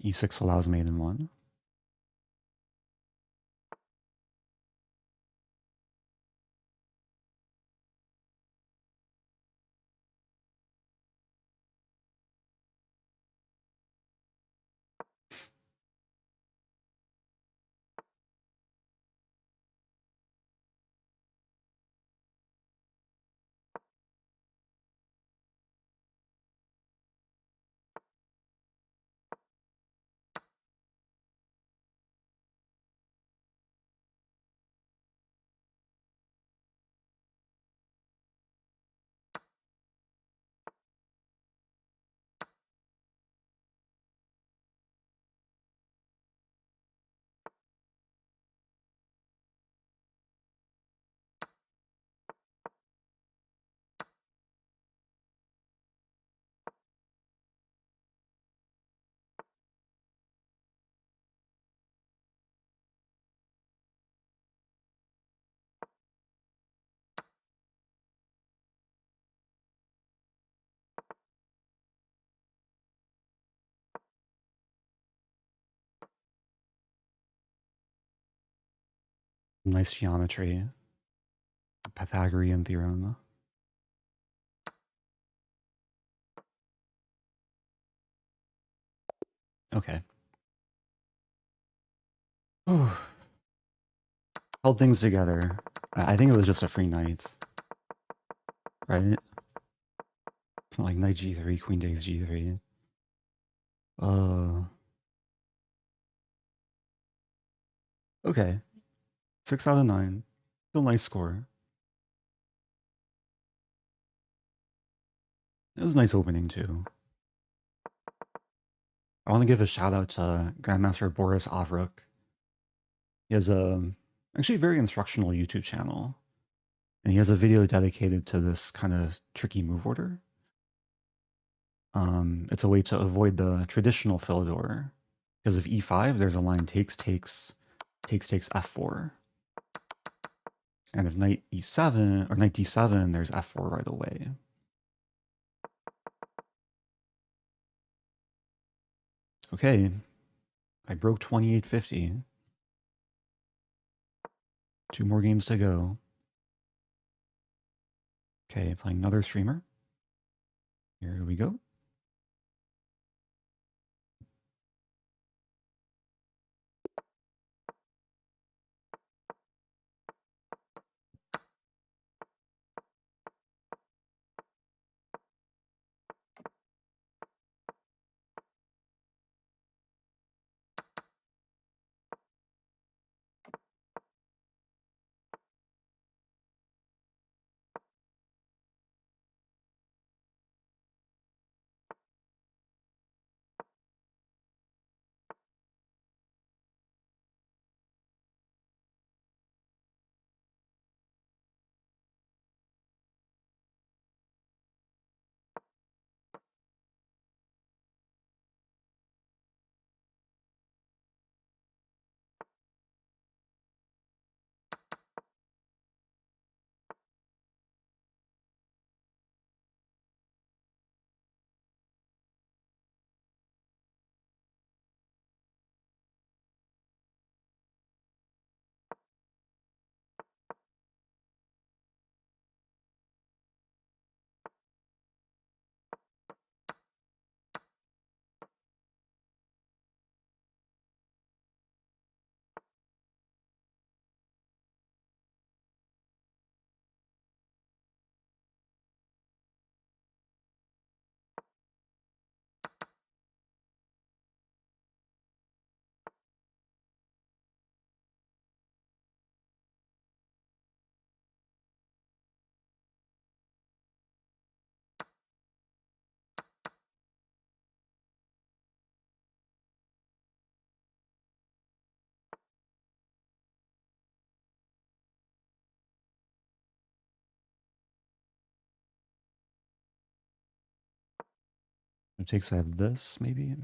E6 allows maiden 1. Nice geometry. Pythagorean theorem. Okay. Held things together. I think it was just a free knight. Right? Like knight g3, queen takes g3. Okay. 6 out of 9. Still nice score. It was a nice opening too. I want to give a shout out to Grandmaster Boris Avruk. He has a actually very instructional YouTube channel. And he has a video dedicated to this kind of tricky move order. It's a way to avoid the traditional Philidor. Because of e5, there's a line takes, f4. And if knight e7, or knight d7, there's f4 right away. Okay, I broke 2850. 2 more games to go. Okay, playing another streamer. Here we go. It takes I have this, maybe.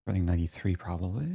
Running 93 probably.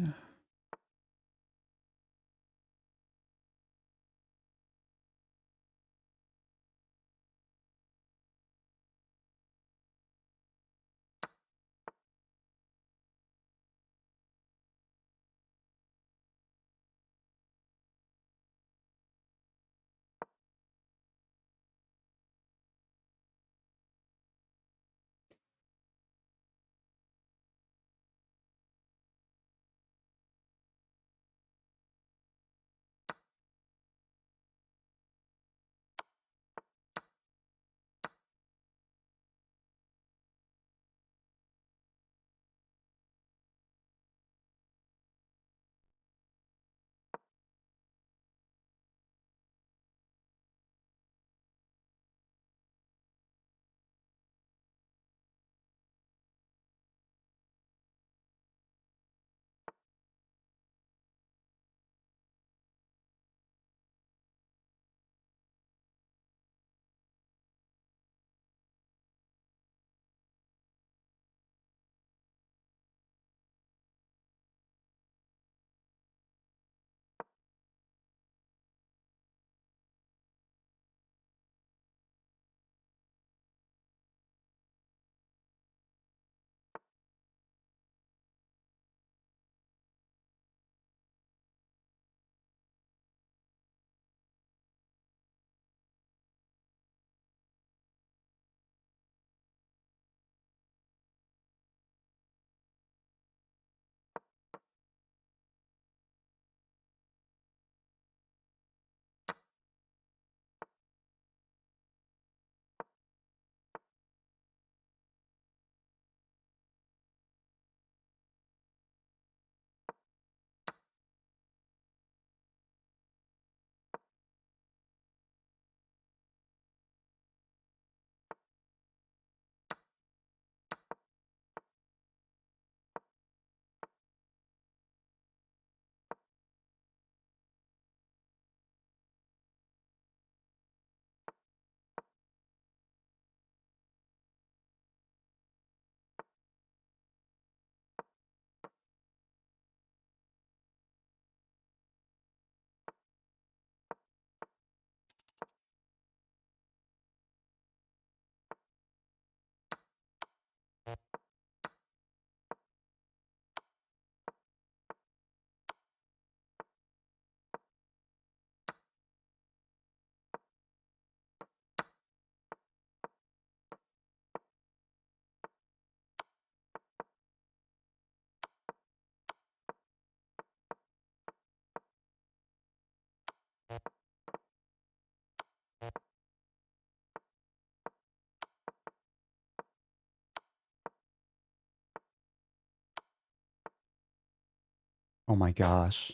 Oh my gosh.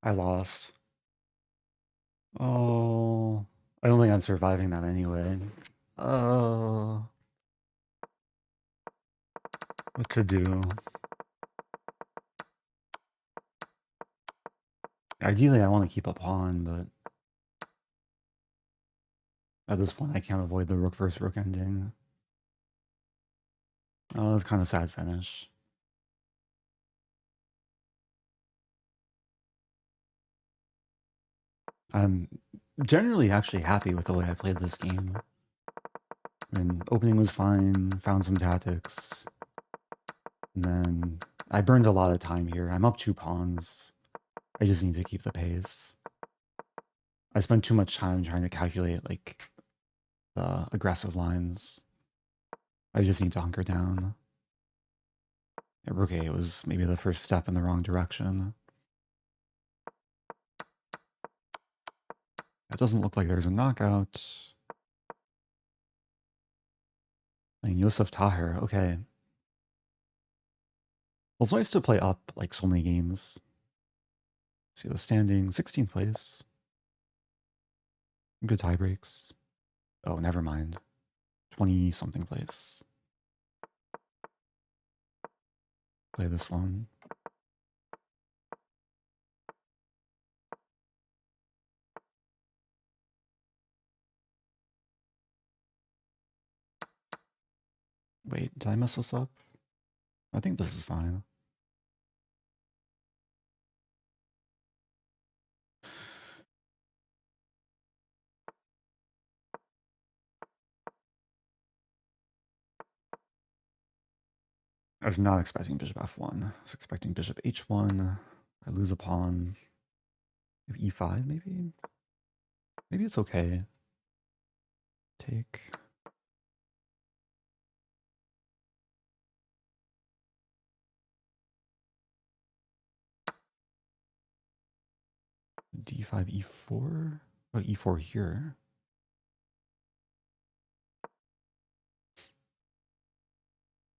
I lost. Oh, I don't think I'm surviving that anyway. Oh, what to do? Ideally, I want to keep a pawn, but at this point, I can't avoid the rook versus rook ending. Oh, that's kind of sad finish. I'm generally actually happy with the way I played this game. I mean, opening was fine, found some tactics, and then I burned a lot of time here. I'm up 2 pawns. I just need to keep the pace. I spent too much time trying to calculate, like, the aggressive lines. I just need to hunker down. Rook A was maybe the first step in the wrong direction. It doesn't look like there's a knockout. And Yosef Tahir, okay. Well, it's nice to play up like so many games. See the standing, 16th place. Good tie breaks. Oh, never mind. 20-something place. Play this one. Wait, did I mess this up? I think this is fine. I was not expecting bishop f1. I was expecting bishop h1. I lose a pawn. Maybe e5, maybe? Maybe it's okay. Take. d5, e4? Oh, e4 here.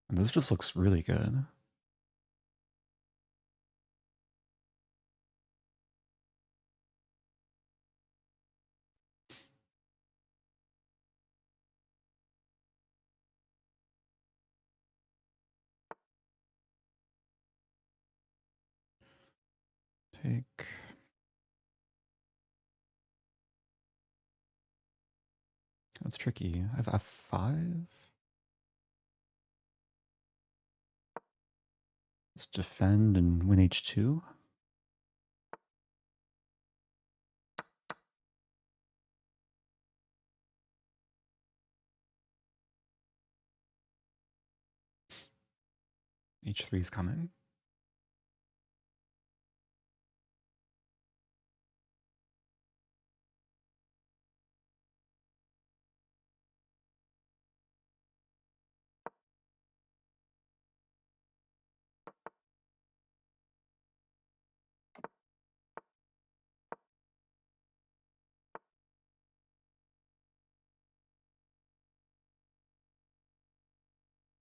And this just looks really good. Take. That's tricky. I have f5. Let's defend and win h2. h3 is coming.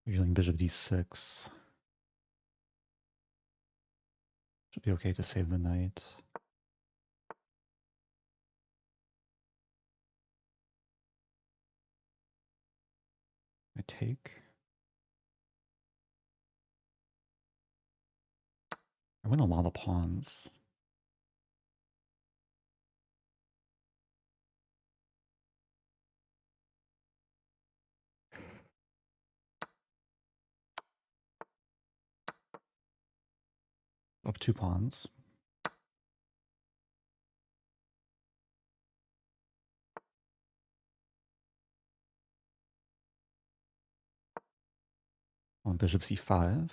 Usually bishop d6. Should be okay to save the knight. I take. I win a lot of pawns. Up 2 pawns. On bishop c5.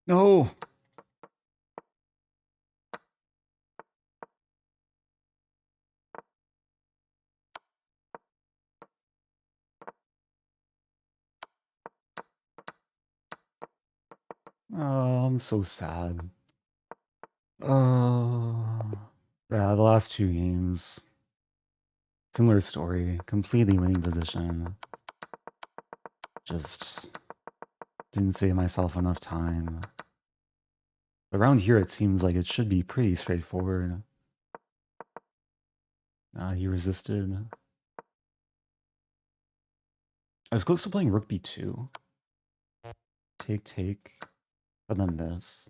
No! Oh, I'm so sad. Yeah, the last two games. Similar story. Completely winning position. Just didn't save myself enough time. Around here, it seems like it should be pretty straightforward. He resisted. I was close to playing rook b2. Take, take. But then this.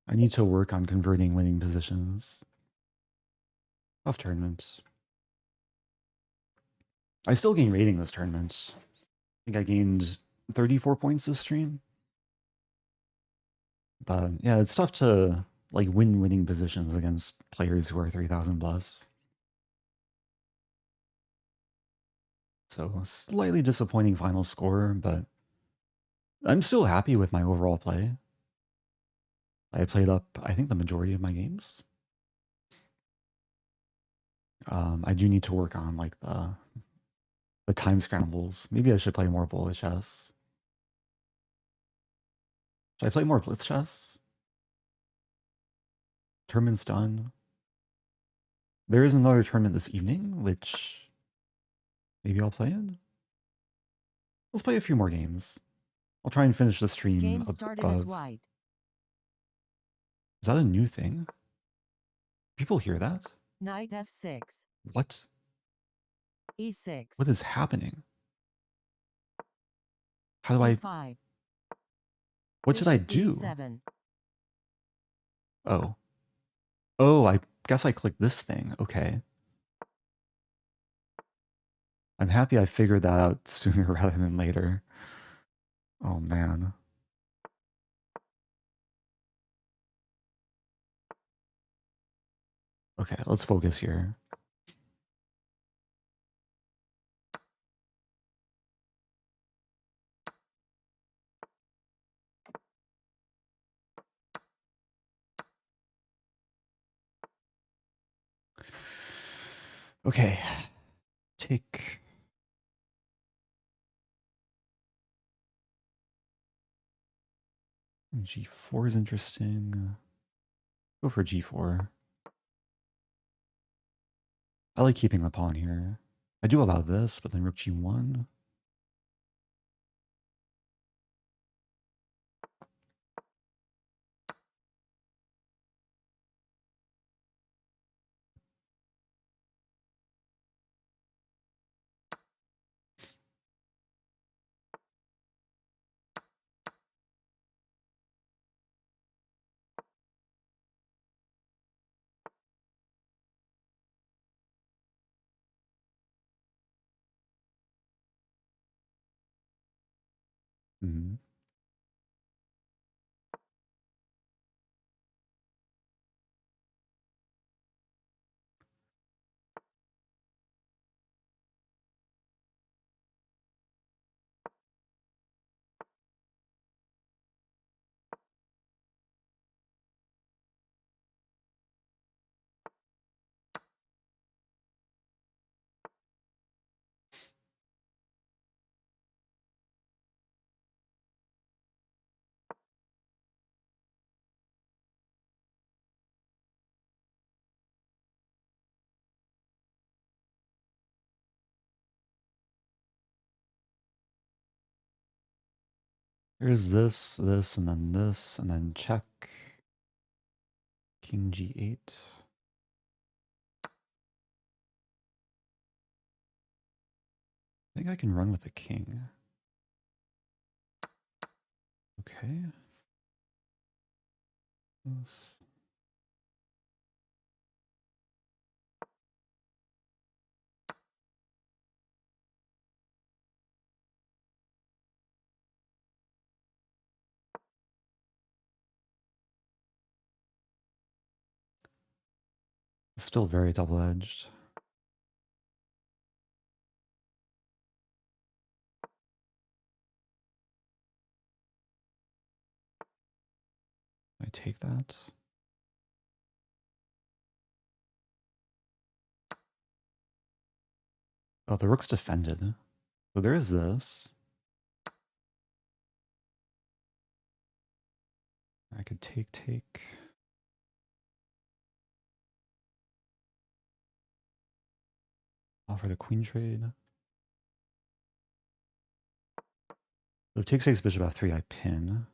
I need to work on converting winning positions. Tough tournament. I still gained rating this tournament. I think I gained 34 points this stream. But yeah, it's tough to like win winning positions against players who are 3,000 plus. So slightly disappointing final score, but I'm still happy with my overall play. I played up, I think, the majority of my games. I do need to work on like the time scrambles. Maybe I should play more bullet chess. Should I play more blitz chess? Tournament's done. There is another tournament this evening, which maybe I'll play in. Let's play a few more games. I'll try and finish the stream
Game started
above.
as white.
Is that a new thing? People hear that?
Knight f6.
What?
e6.
What is happening? How do
d5.
What should I
Bishop
do?
e7.
Oh. Oh, I guess I clicked this thing. Okay. I'm happy I figured that out sooner rather than later. Oh, man. Okay, let's focus here. Okay. Take. G4 is interesting. Go for G4. I like keeping the pawn here. I do allow this, but then Rook G1. Mm-hmm. Here's this, and then check. King G8. I think I can run with the king. Okay. Still very double-edged. I take that. Oh, the rook's defended. So there is this. I could take. Offer the queen trade. So takes bishop f3, I pin.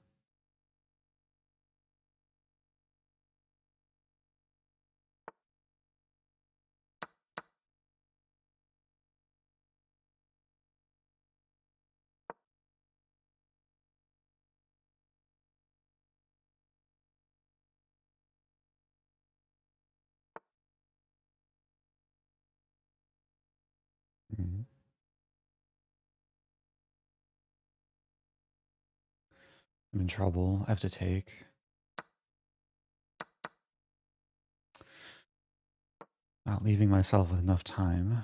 Mhm. I'm in trouble. I have to take. Not leaving myself with enough time.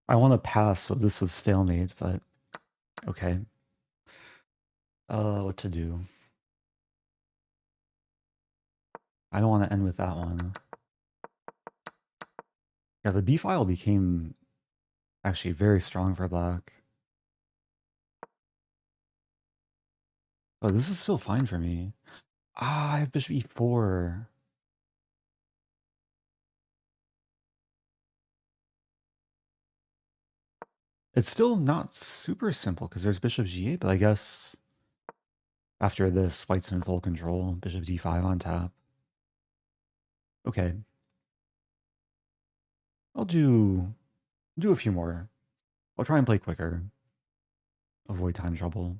I want to pass, so this is stalemate, but okay. What to do? I don't want to end with that one. Yeah, the b file became actually very strong for black. Oh, this is still fine for me. I have bishop e4. It's still not super simple because there's bishop g8, but I guess after this, white's in full control. Bishop d5 on tap. Okay. I'll do a few more. I'll try and play quicker. Avoid time trouble.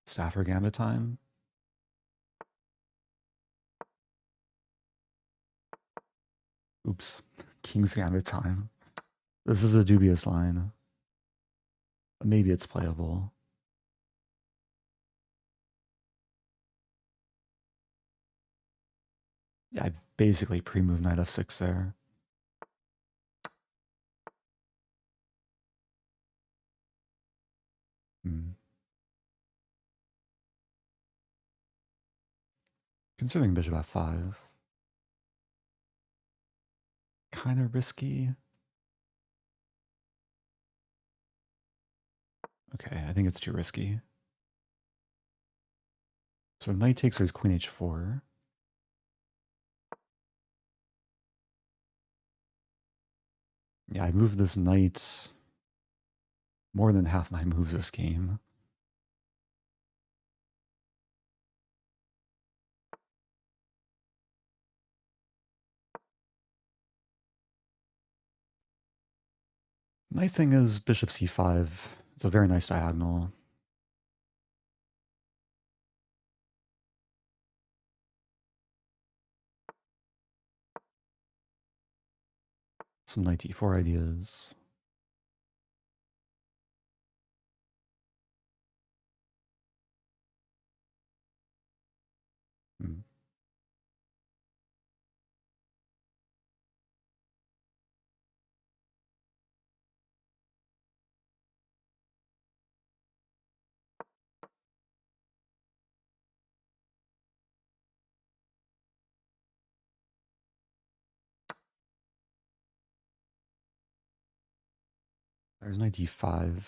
Stafford Gambit time. Oops. King's Gambit time. This is a dubious line. But maybe it's playable. Yeah, I basically pre-move knight f6 there. Considering bishop f5. Kind of risky. Okay, I think it's too risky. So knight takes his queen h4. Yeah, I moved this knight more than half my moves this game. Nice thing is bishop c5. It's a very nice diagonal. Some knight d4 ideas. Hmm. There's knight d5.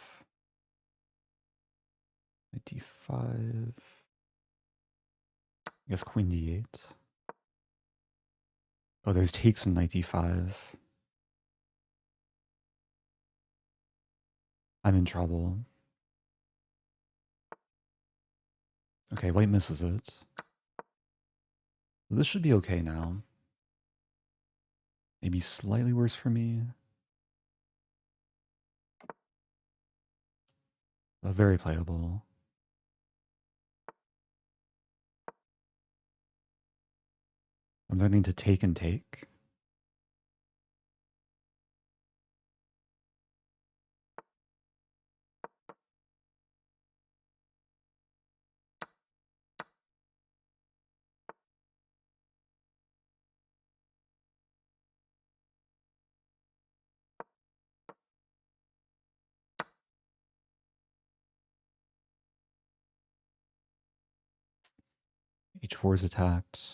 Knight d5. I guess queen d8. Oh, there's takes on knight d5. I'm in trouble. Okay, white misses it. This should be okay now. Maybe slightly worse for me. But very playable. I'm learning to take and take. h4 is attacked.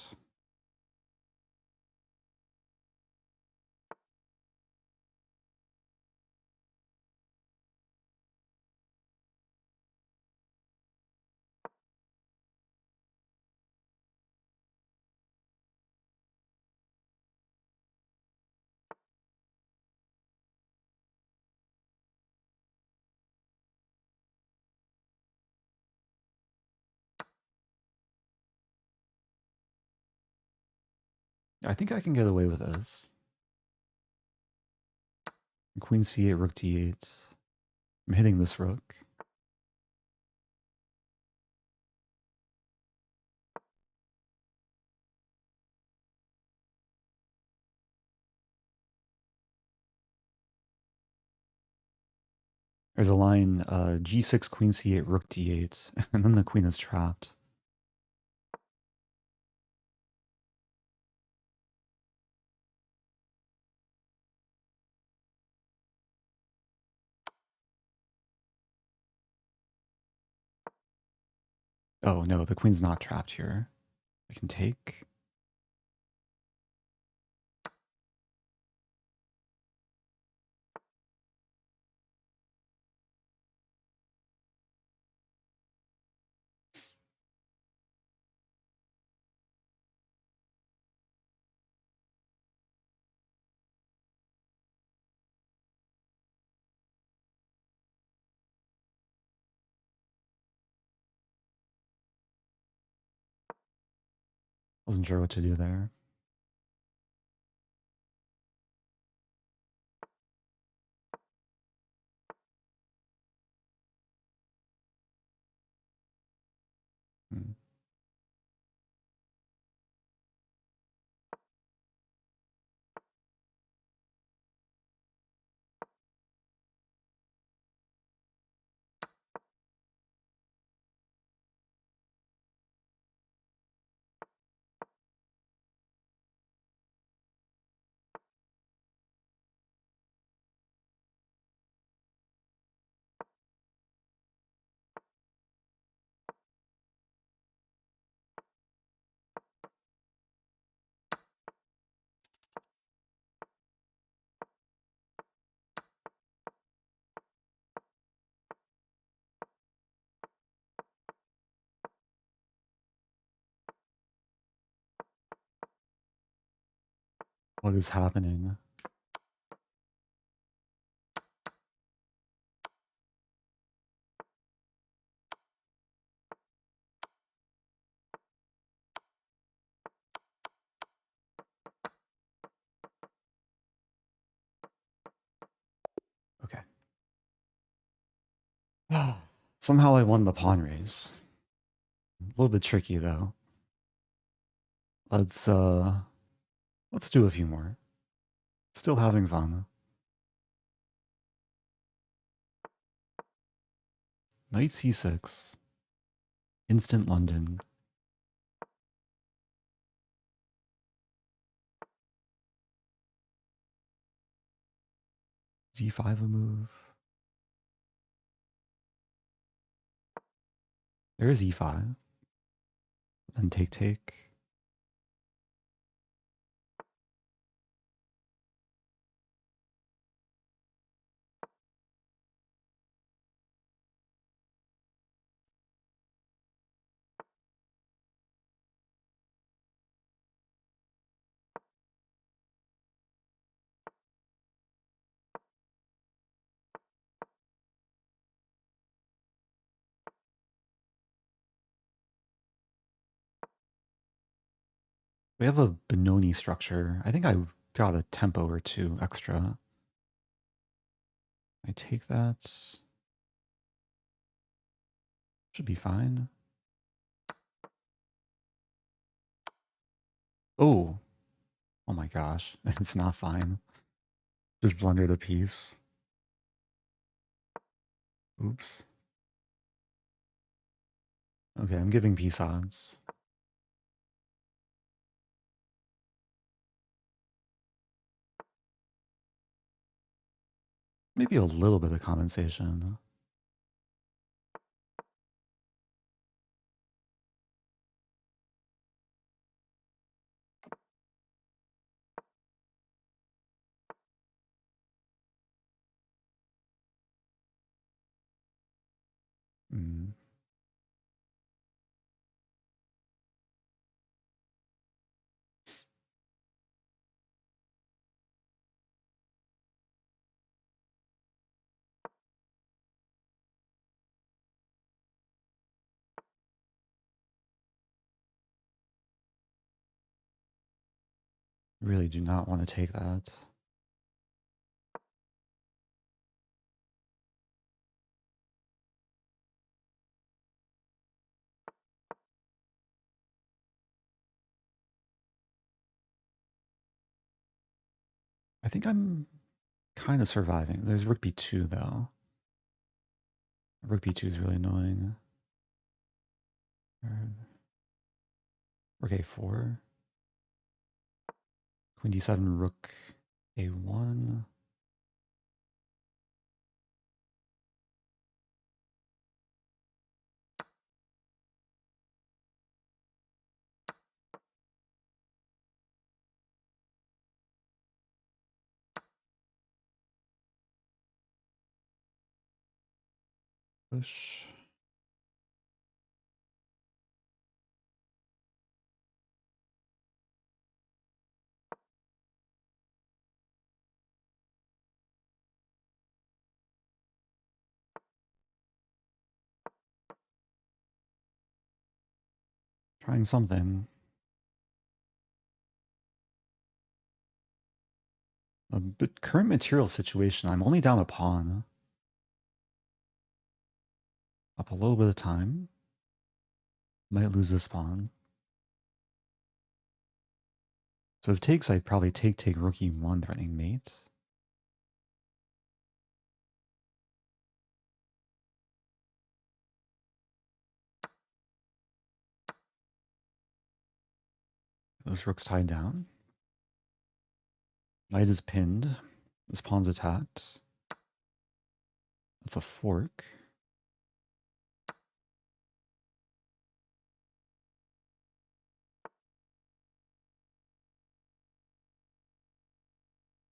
I think I can get away with this. Queen c8, rook d8. I'm hitting this rook. There's a line g6, queen c8, rook d8, and then the queen is trapped. Oh no, the queen's not trapped here. I can take. Wasn't sure what to do there. Hmm. What is happening? Okay. Somehow I won the pawn race. A little bit tricky though. Let's do a few more. Still having fun. Knight c6. Instant London. d5 a move. There is e5. Then take. We have a Benoni structure. I think I got a tempo or two extra. I take that. Should be fine. Oh. Oh my gosh. It's not fine. Just blundered a piece. Oops. Okay, I'm giving peace odds. Maybe a little bit of compensation. Mm. Really do not want to take that. I think I'm kind of surviving. There's rook b2 though. Rook b2 is really annoying. Rook a4. Queen d7, rook a1. Push. Trying something. But current material situation, I'm only down a pawn. Up a little bit of time. Might lose this pawn. So if takes, I'd probably take rook e1, threatening mate. Those rooks tied down. Knight is pinned. This pawn's attacked. That's a fork.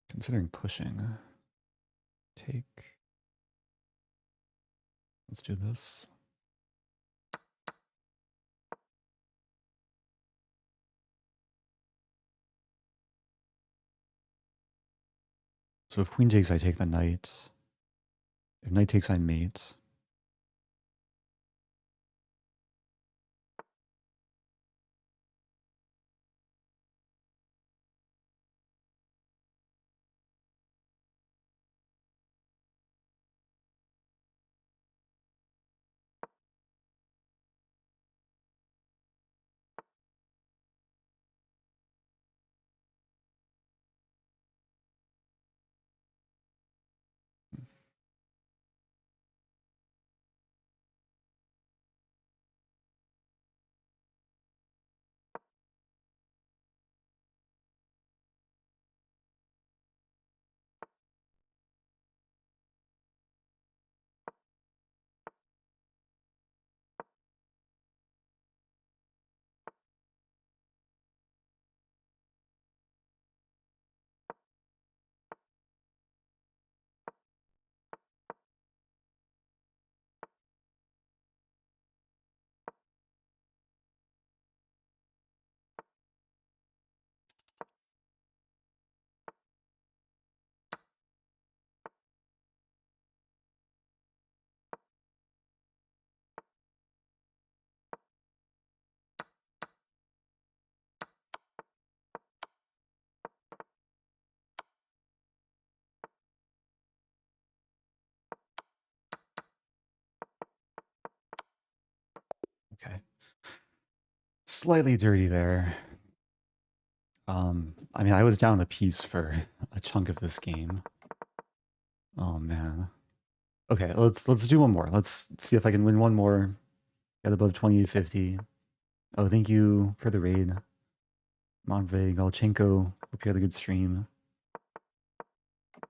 Considering pushing. Take. Let's do this. So if queen takes, I take the knight. If knight takes, I mate. Okay. Slightly dirty there. I mean, I was down a piece for a chunk of this game. Oh man. Okay, let's do one more. Let's see if I can win one more. Get above 2850. Oh, thank you for the raid. Montvey, Galchenko. Hope you had a good stream.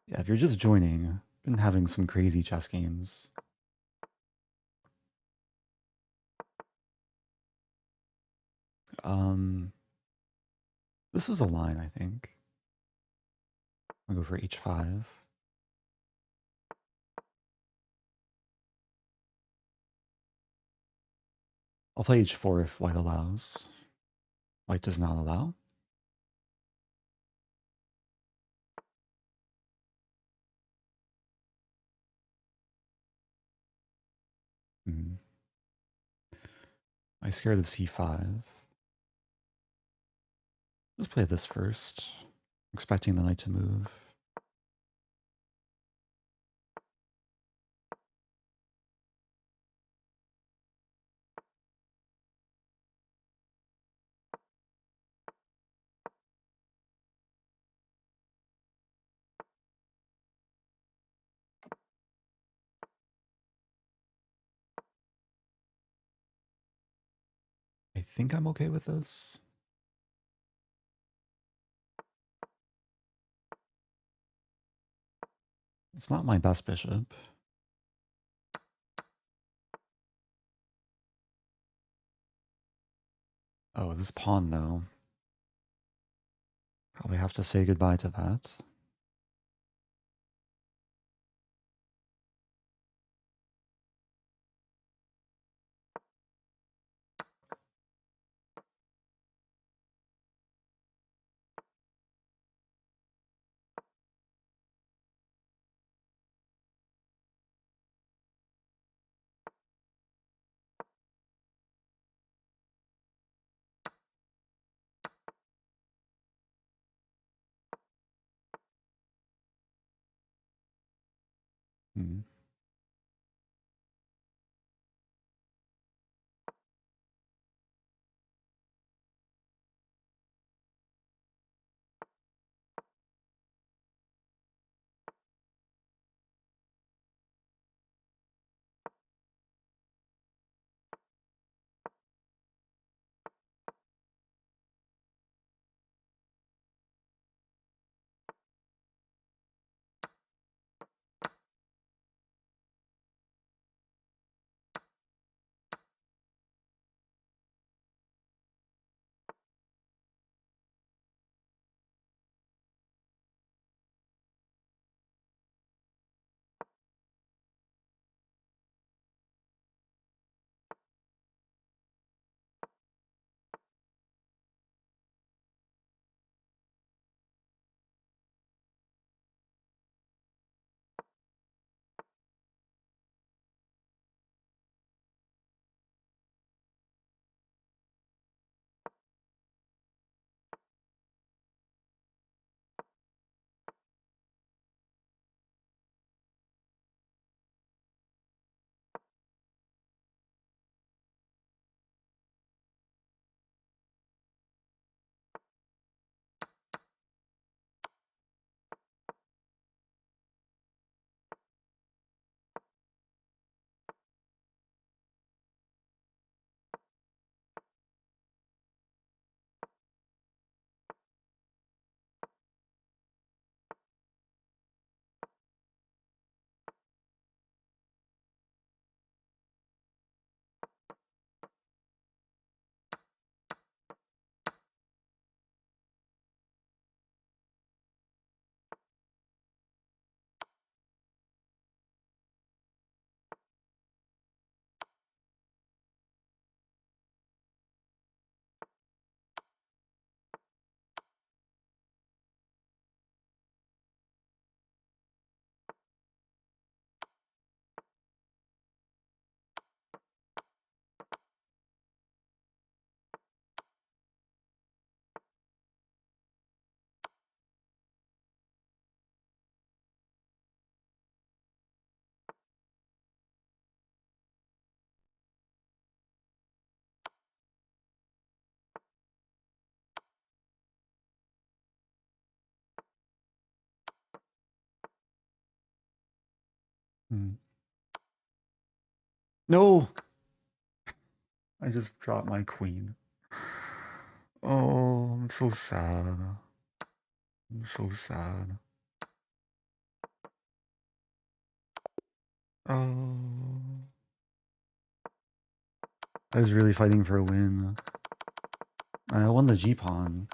Yeah, if you're just joining, I've been having some crazy chess games. This is a line, I think. I'll go for h5. I'll play h4 if white allows. White does not allow. I'm scared of c5. Let's play this first. Expecting the knight to move. I think I'm okay with this. It's not my best bishop. Oh, this pawn, though. Probably have to say goodbye to that. Hmm. Hmm. No! I just dropped my queen. Oh, I'm so sad. I'm so sad. Oh. I was really fighting for a win. I won the G-Pawn.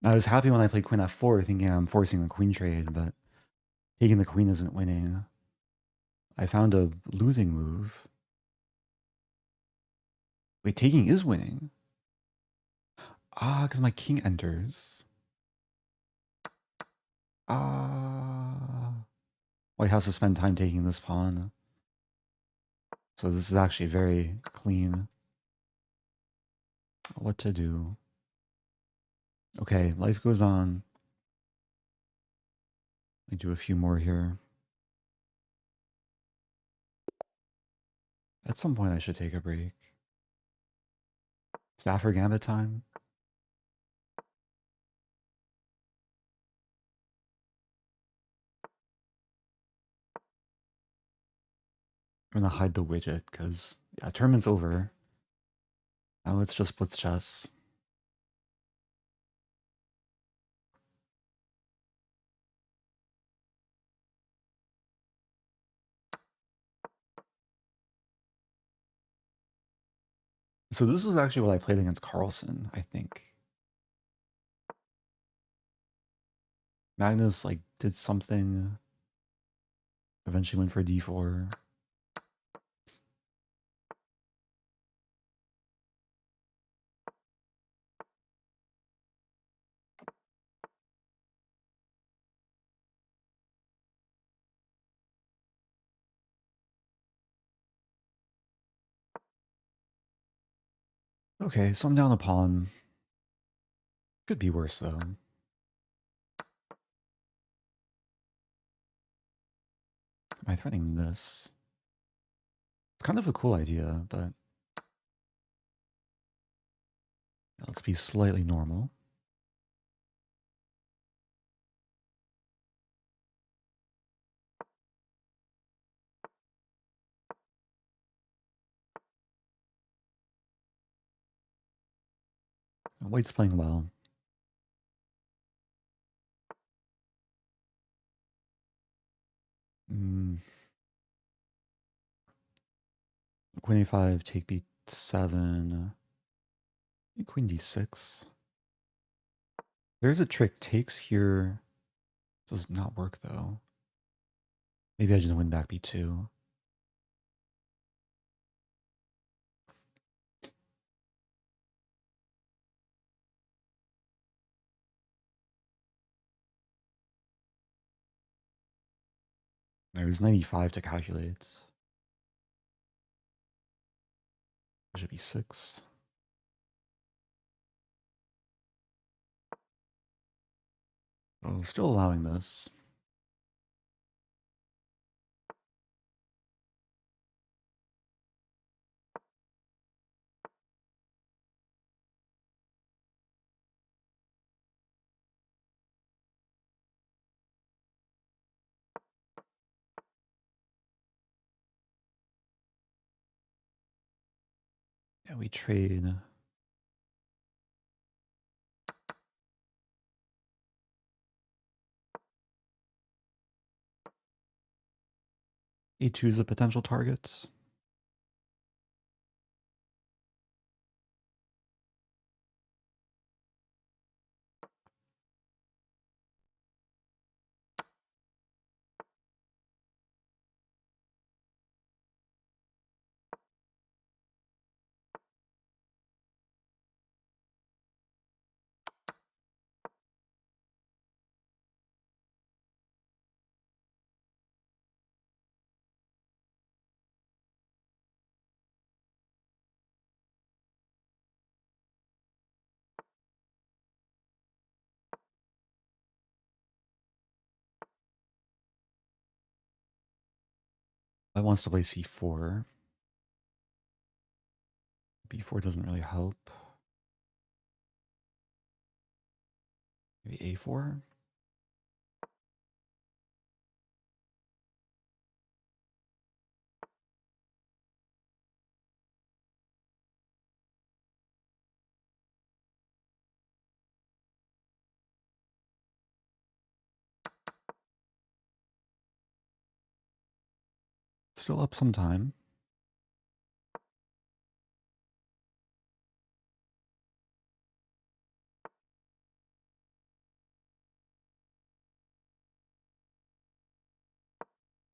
I was happy when I played queen f4, thinking I'm forcing the queen trade, but taking the queen isn't winning. I found a losing move. Wait, taking is winning. Ah, because my king enters. Ah. White House to spend time taking this pawn. So this is actually very clean. What to do? Okay, life goes on. Let me do a few more here. At some point I should take a break. Stafford Gambit time. I'm gonna hide the widget because yeah, tournament's over. Now it's just Blitz chess. So this is actually what I played against Carlsen, I think. Magnus like did something, eventually went for d4. Okay, so I'm down a pawn. Could be worse though. Am I threatening this? It's kind of a cool idea, but let's be slightly normal. White's playing well. Queen a5, take b7, queen d6. There's a trick. Takes here does not work though. Maybe I just win back b2. There's 95 to calculate. It should be 6. Oh, still allowing this. Yeah, we trade. A2 is a potential target. That wants to play c4. b4 doesn't really help. Maybe a4. Still up some time.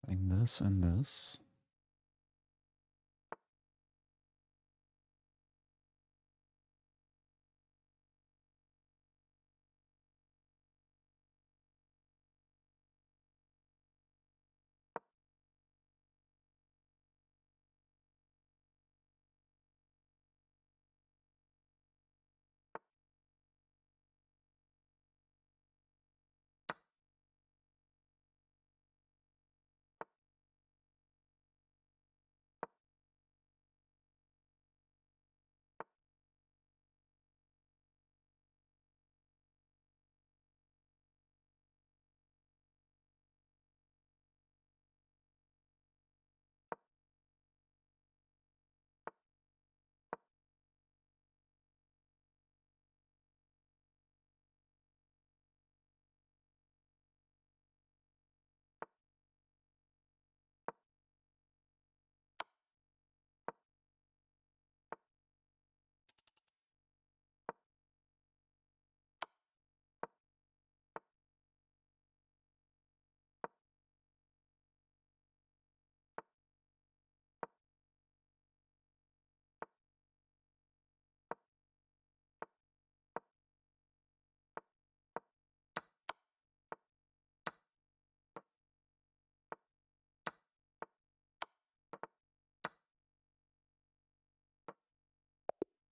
Playing this and this.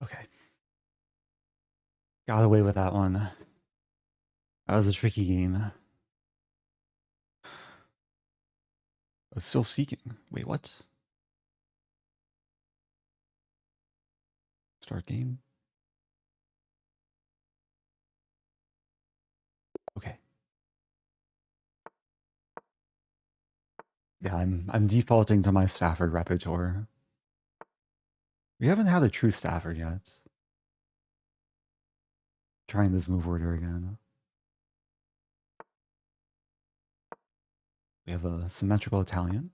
Okay. Got away with that one. That was a tricky game. Still seeking. Wait, what? Start game. Okay. Yeah, I'm defaulting to my Stafford repertoire. We haven't had a true Stafford yet. Trying this move order again. We have a symmetrical Italian.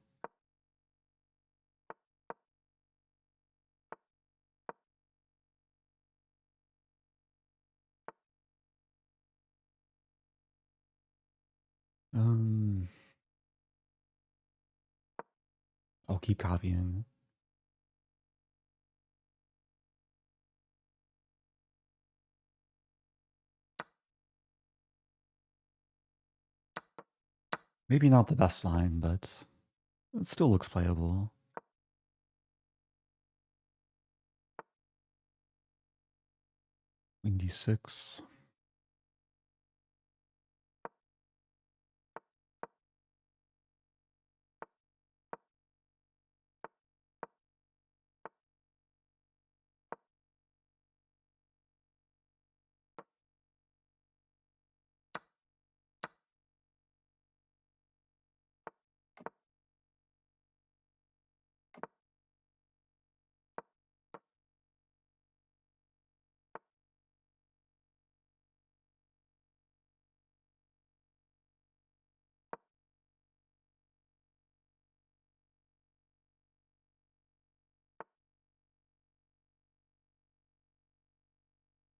I'll keep copying. Maybe not the best line, but it still looks playable. Queen d6.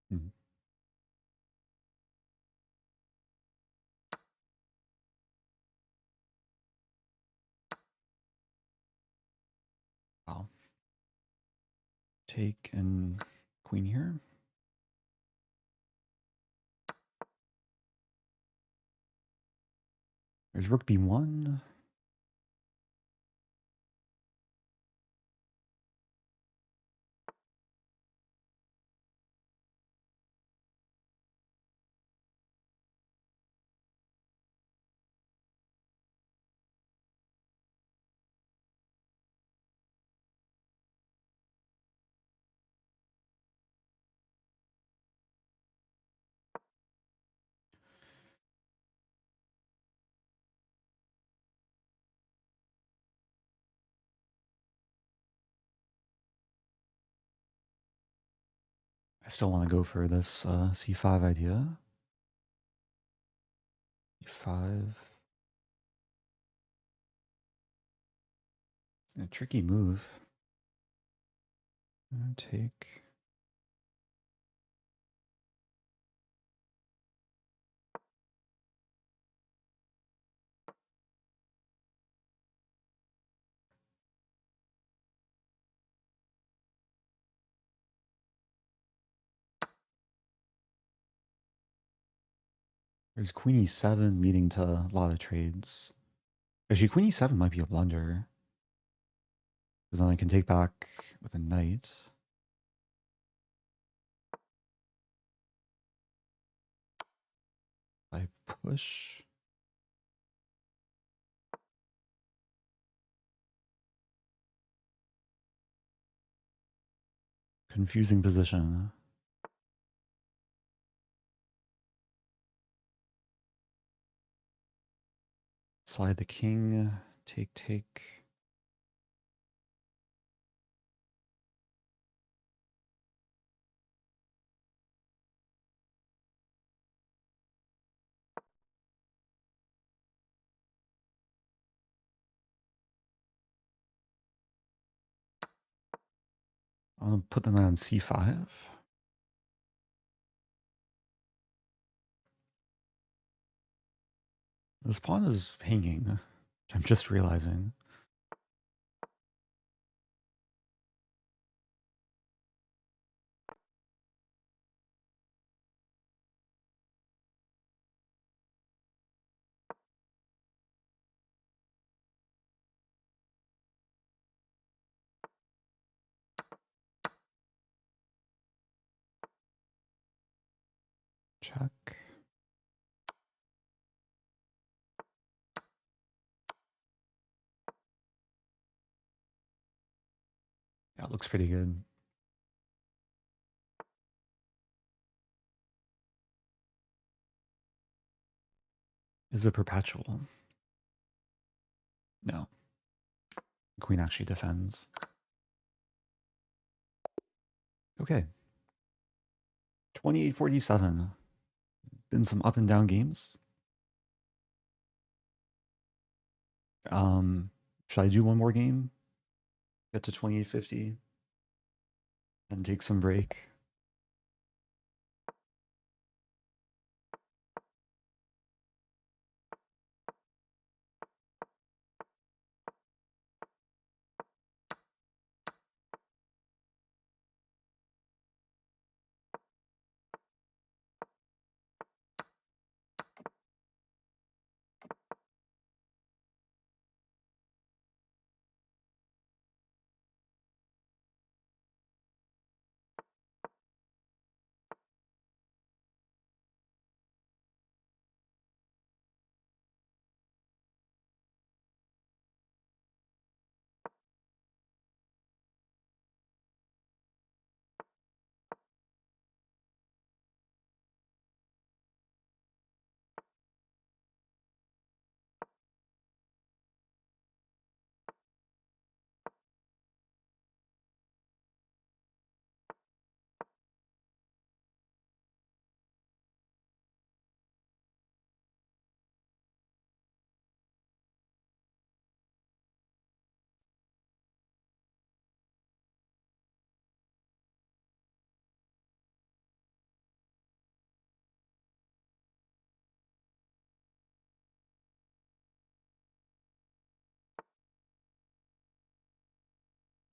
Hmm. Wow. Take and queen here. There's rook b1. I still want to go for this c5 idea. e5. A tricky move. Take. There's queen e7 leading to a lot of trades. Actually, queen e7 might be a blunder. Because then I can take back with a knight. I push. Confusing position. Slide the king. Take, take. I'm going to put the knight on c5. This pawn is hanging, which I'm just realizing. Check. looks pretty good. Is it perpetual? No. Queen actually defends. Okay. 28-47. Been some up and down games. Should I do one more game? Get to 28-50 and take some break.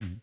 Mhm.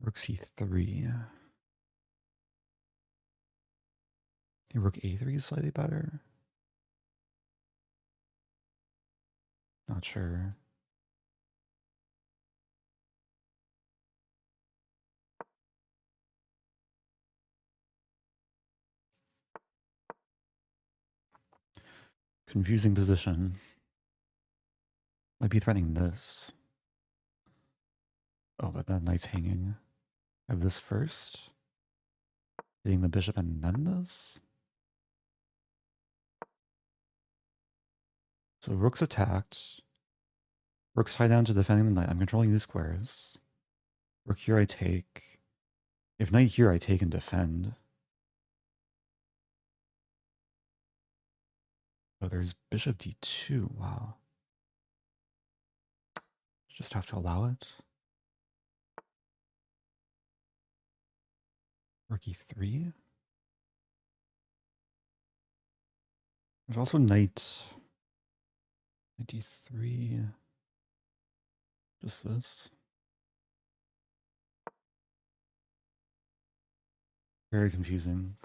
Rook c3. I think rook a3 is slightly better. Not sure. Confusing position. Might be threatening this. Oh, but that knight's hanging. I have this first. Hitting the bishop and then this. So rook's attacked. Rook's tied down to defending the knight. I'm controlling these squares. Rook here I take. If knight here I take and defend. Oh, there's bishop d2. Wow. Just have to allow it. Rook e3. There's also knight d3. Just this. Very confusing.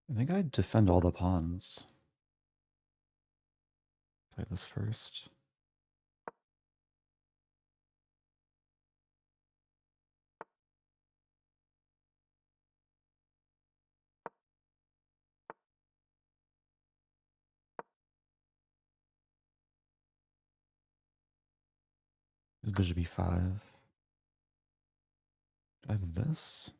I think I'd defend all the pawns. Play this first. Bishop e5. Do I have this?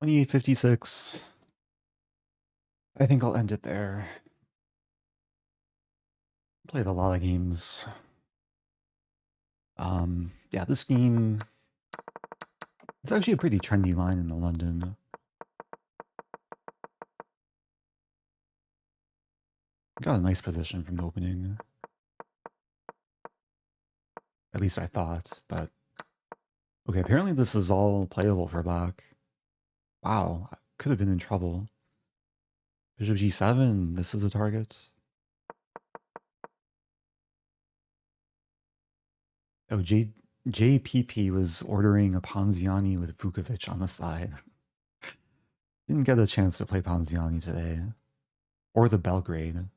$28.56. I think I'll end it there. Played a lot of games. Yeah, this game, it's actually a pretty trendy line in the London. Got a nice position from the opening. At least I thought, but okay, apparently this is all playable for black. Wow, I could have been in trouble. Bishop g7, this is a target. Oh, JPP was ordering a Ponziani with Vukovic on the side. Didn't get a chance to play Ponziani today. Or the Belgrade.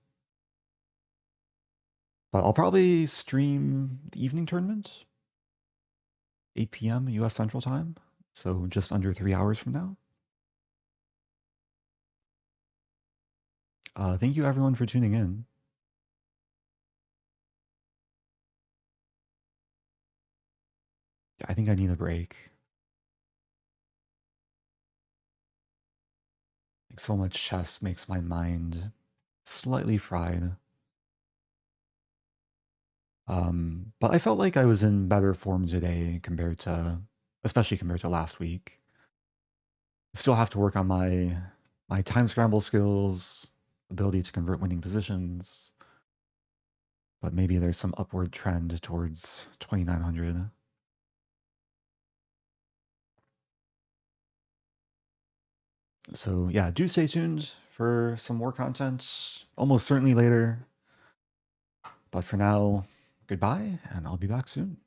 But I'll probably stream the evening tournament. 8 p.m. US Central Time. So just under 3 hours from now. Thank you everyone for tuning in. I think I need a break. Like so much chess makes my mind slightly fried. But I felt like I was in better form today especially compared to last week. Still have to work on my time scramble skills, ability to convert winning positions, but maybe there's some upward trend towards 2900. So yeah, do stay tuned for some more content, almost certainly later. But for now, goodbye, and I'll be back soon.